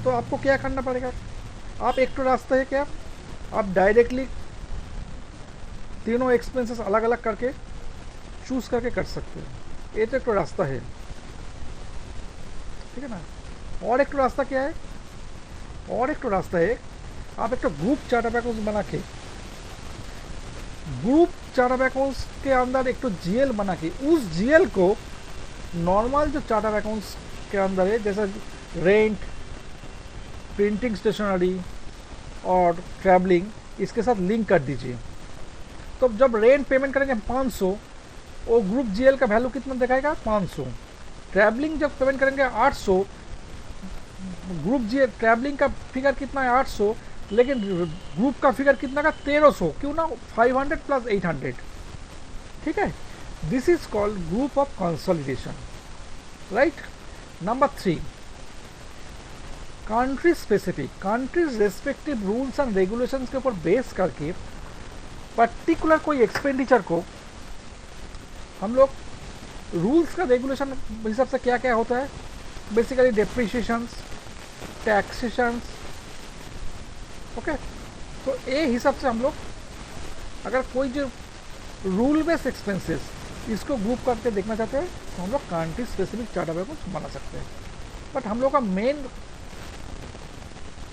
तो आपको क्या करना पड़ेगा? आप एक तो रास्ता है क्या, आप डायरेक्टली तीनों एक्सपेंसेस अलग अलग करके चूज करके कर सकते हैं, ये तो एक तो रास्ता है, ठीक है ना। और एक तो रास्ता क्या है? और एक तो रास्ता है, आप एक तो ग्रुप चार्ट ऑफ अकाउंट्स बना के, ग्रुप चार्ट ऑफ अकाउंट्स के अंदर एक तो जीएल बना के, उस जीएल को नॉर्मल जो चार्ट ऑफ अकाउंट्स के अंदर है, जैसा रेंट, प्रिंटिंग स्टेशनरी और ट्रैवलिंग, इसके साथ लिंक कर दीजिए। तो जब रेंट पेमेंट करेंगे 500, वो ग्रुप जीएल का वैल्यू कितना दिखाएगा? 500। ट्रैवलिंग जब पेमेंट करेंगे 800, ग्रुप जीएल ट्रैवलिंग का फिगर कितना है? 800, लेकिन ग्रुप का फिगर कितना का? 1300। क्यों ना? 500 प्लस 800, ठीक है। This is called group of consolidation, right. Number 3, country specific. Countries respective rules and regulations के ऊपर बेस करके पर्टिकुलर कोई एक्सपेंडिचर को हम लोग रूल्स का रेगुलेशन हिसाब से क्या क्या होता है, बेसिकली डेप्रिसिएशंस, टैक्सेशंस, ओके। तो ये हिसाब से हम लोग अगर कोई जो रूल बेस्ड एक्सपेंसेस इसको ग्रुप करके देखना चाहते हैं तो हम लोग country specific chart of accounts बना सकते हैं। बट हम लोग का मेन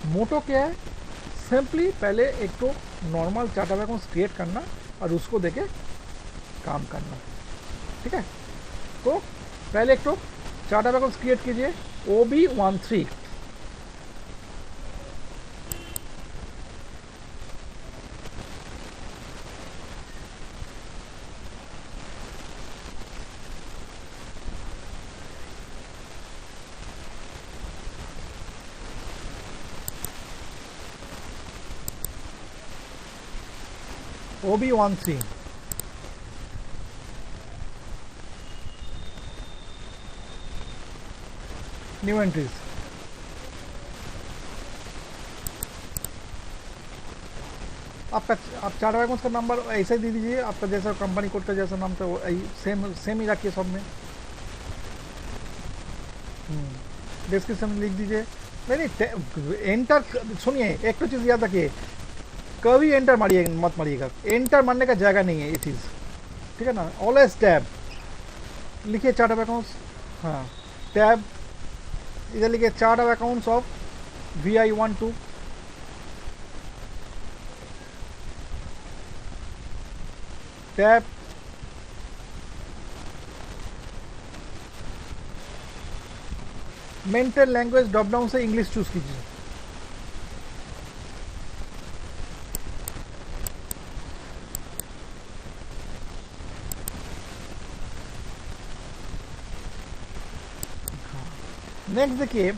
मोटो क्या है? सिंपली पहले एक तो normal chart of accounts create करना और उसको देके काम करना, ठीक है। तो पहले एक तो चार्ट ऑफ अकाउंट्स क्रिएट कीजिए, OB13। OB13 new entries. आपका आप चार्ट ऑफ अकाउंट्स का नंबर ऐसे ही दे दीजिए, आपका जैसा कंपनी कोड का जैसा नाम था वो सेम ही रखिए सब में। डिस्क्रिप्शन में लिख दीजिए। नहीं एंटर, सुनिए एक तो चीज़ याद रखिए, कभी एंटर मारिए मत मारिएगा, एंटर मारने का जगह नहीं है ये चीज़, ठीक है ना। ऑलवेज टैब लिखिए चार्ट ऑफ अकाउंट्स, हाँ टैब इधर लिखिए chart of accounts of VI12, tab mental language drop down से इंग्लिश चूज कीजिए। नेक्स्ट देखिए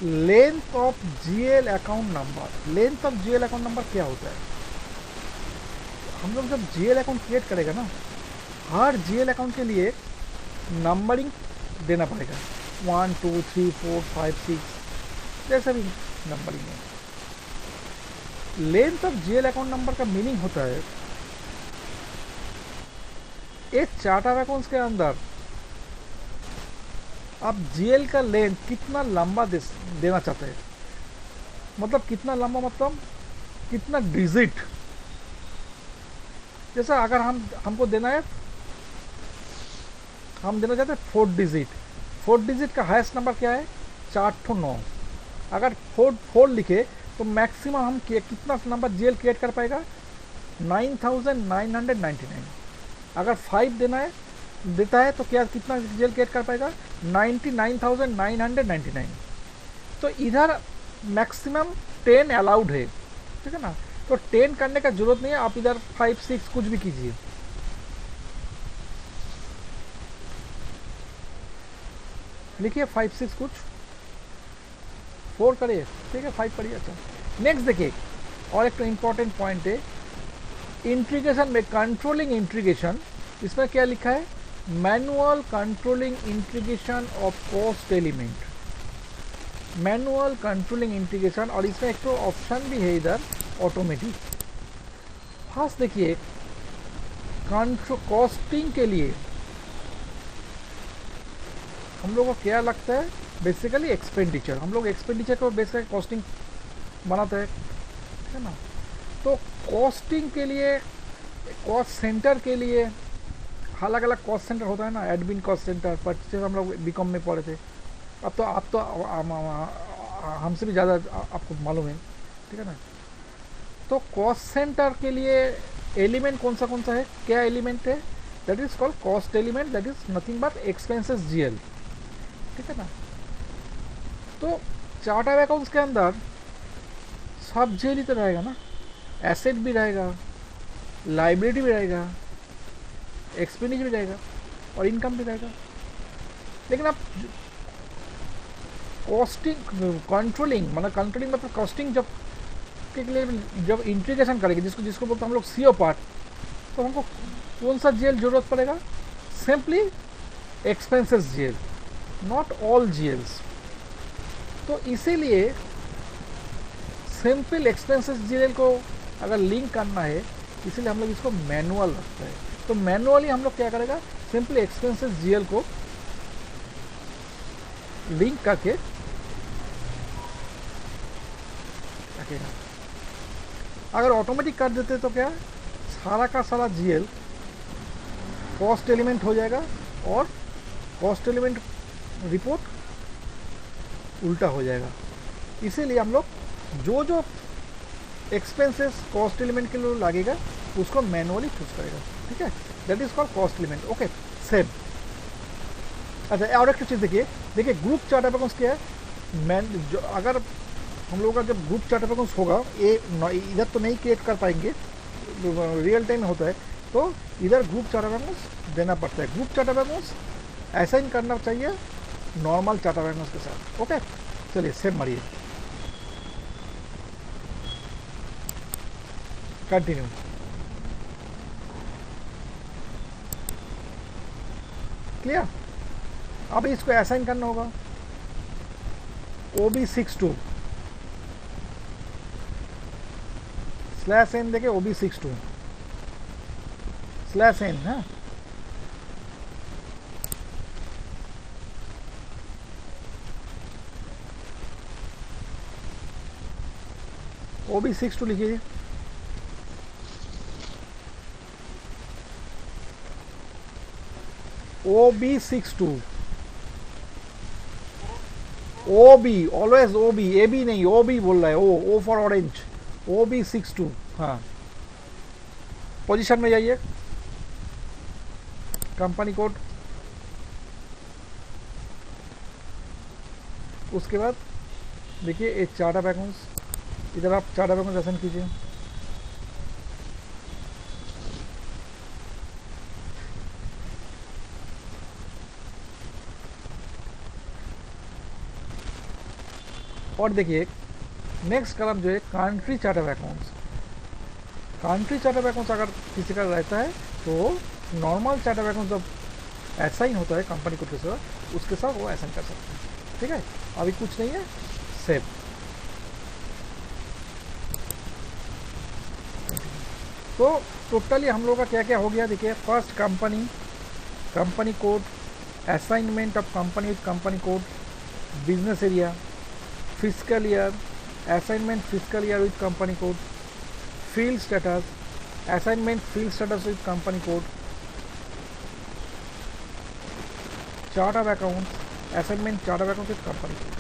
length of GL account number. Length of GL account number क्या होता है? हम लोग जब जीएल अकाउंट क्रिएट करेगा ना, हर जीएल अकाउंट के लिए नंबरिंग देना पड़ेगा, 1 2 3 4 5 6 जैसा भी नंबरिंग है। Length of GL account number का मीनिंग होता है एक चार्ट ऑफ अकाउंट्स के अंदर आप जीएल का लेंथ कितना लंबा देना चाहते हैं। मतलब कितना लंबा, मतलब कितना डिजिट। जैसा अगर हमको देना है, हम देना चाहते हैं 4 डिजिट। 4 डिजिट का हाईएस्ट नंबर क्या है? 4 to 9। अगर 4 लिखे तो मैक्सिमम हम कितना नंबर जीएल क्रिएट कर पाएगा? 9999। अगर 5 देता है तो क्या कितना जीएल क्रिएट कर पाएगा? 99999। तो इधर मैक्सिमम 10 अलाउड है, ठीक है ना। तो 10 करने का जरूरत नहीं है, आप इधर 5 6 कुछ भी कीजिए। लिखिए 5 6 कुछ, 4 करिए, ठीक है, 5 करिए। अच्छा, नेक्स्ट देखिए, और एक तो इम्पॉर्टेंट पॉइंट है इंटीग्रेशन में, कंट्रोलिंग इंटीग्रेशन। इसमें क्या लिखा है? Manual controlling integration of cost element, manual controlling integration. और इसमें एक तो ऑप्शन भी है इधर ऑटोमेटिक। फर्स्ट देखिए, कॉस्टिंग के लिए हम लोगों को क्या लगता है? Basically expenditure. हम लोग एक्सपेंडिचर को बेस करके कॉस्टिंग बनाते हैं, ठीक है ना। तो कॉस्टिंग के लिए, कॉस्ट सेंटर के लिए अलग अलग कॉस्ट सेंटर होता है ना, एडमिन कॉस्ट सेंटर, परचेज हम लोग बीकॉम में पढ़े थे। अब तो आप तो हमसे भी ज़्यादा आपको मालूम है, ठीक है ना। तो कॉस्ट सेंटर के लिए एलिमेंट कौन सा है? क्या एलिमेंट है? That is called cost element, that is nothing but expenses GL, ठीक है ना। तो चार्ट ऑफ अकाउंट्स के अंदर सब जीएल ही तो रहेगा ना, एसेट भी रहेगा, लाइबिलिटी भी रहेगा, एक्सपेंडिचर भी रहेगा और इनकम भी रहेगा। लेकिन आप कॉस्टिंग कंट्रोलिंग, मतलब कॉस्टिंग जब के लिए जब इंटीग्रेशन करेंगे, जिसको बोलते हैं हम लोग सीओ पार्ट, तो हमको कौन सा जीएल जरूरत पड़ेगा? Simply expenses GL, not all GLs. तो इसीलिए सिंपल एक्सपेंसेस जीएल को अगर लिंक करना है, इसीलिए हम लोग इसको मैनुअल रखते हैं। तो मैनुअली हम लोग क्या करेगा? सिंपली एक्सपेंसेस जीएल को लिंक करके रखेगा। अगर ऑटोमेटिक कर देते तो क्या, सारा का सारा जीएल कॉस्ट एलिमेंट हो जाएगा और कॉस्ट एलिमेंट रिपोर्ट उल्टा हो जाएगा। इसीलिए हम लोग जो एक्सपेंसेस कॉस्ट एलिमेंट के लिए लगेगा उसको मैनुअली चूज करेगा, ठीक है। That is called cost element, okay, same. अच्छा, और एक चीज़ देखिए ग्रुप चार्ट ऑफ अकाउंट्स क्या है? अगर हम लोगों का जब ग्रुप चार्ट ऑफ अकाउंट्स होगा, ये इधर तो नहीं क्रिएट कर पाएंगे, रियल टाइम होता है, तो इधर ग्रुप चार्ट ऑफ अकाउंट्स देना पड़ता है। Group chart of accounts assign करना चाहिए नॉर्मल चार्ट ऑफ अकाउंट्स के साथ, ओके। चलिए सेम मारिए, कंटिन्यू। क्लियर? अब इसको असाइन करना होगा OB62 /n देके OB62 /n, हाँ। OB62 लिखिए। OB62, OB, always OB, AB नहीं, OB बोल रहा है, O फॉर ऑरेंज, OB62, हाँ। पोजीशन में जाइए, कंपनी कोड, उसके बाद देखिए एक चार्ट ऑफ अकाउंट्स, इधर आप चार्ट ऑफ अकाउंट्स असाइन कीजिए। और देखिए नेक्स्ट कलम जो है country chart of accounts. Country chart of accounts अगर किसी का रहता है तो नॉर्मल चार्ट ऑफ अकाउंट्स जब असाइन होता है कंपनी कोड के साथ, उसके साथ वो असाइन कर सकते हैं। ठीक है, अभी कुछ नहीं है, सेव। तो टोटली हम लोग का क्या क्या हो गया देखिए। First company code, assignment of company with company code, business area, physical year, assignment physical year with company code, field status, assignment field status with company code, chart of accounts, assignment chart of account with company code.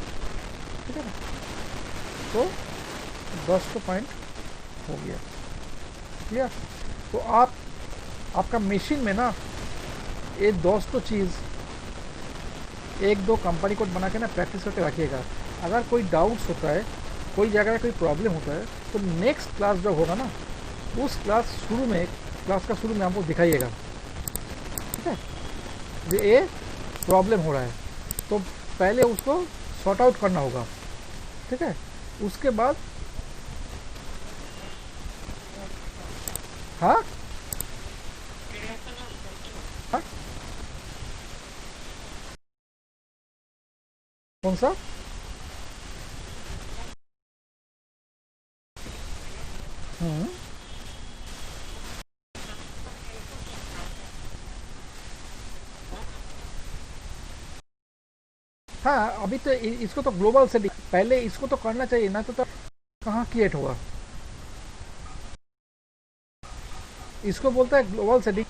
ठीक है ना, तो 10 point हो गया, clear. तो आपका machine में ना ये 200 चीज़ 1-2 कंपनी कोड बना के ना प्रैक्टिस करके रखिएगा। अगर कोई डाउट्स होता है, कोई जगह कोई प्रॉब्लम होता है, तो नेक्स्ट क्लास जब होगा ना, उस क्लास का शुरू में आपको दिखाइएगा। ठीक है, ये प्रॉब्लम हो रहा है तो पहले उसको सॉर्ट आउट करना होगा। ठीक है, उसके बाद हाँ हाँ कौन सा? हम्म, हाँ अभी तो इसको तो ग्लोबल सेटिंग पहले इसको तो करना चाहिए ना, तो कहाँ क्रिएट होगा। इसको बोलता है ग्लोबल सेटिंग।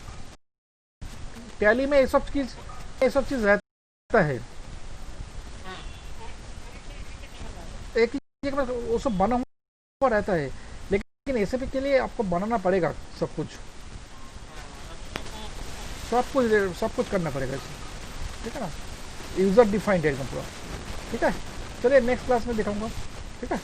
टैली में ये सब चीज़ रहता है, एक ही जगह में वो सब बना हुआ रहता है, लेकिन एसएपी के लिए आपको बनाना पड़ेगा सब कुछ, सब कुछ करना पड़ेगा इसे। ठीक है ना, यूज़र डिफाइंड है एकदम पूरा। ठीक है, चलिए नेक्स्ट क्लास में दिखाऊंगा। ठीक है।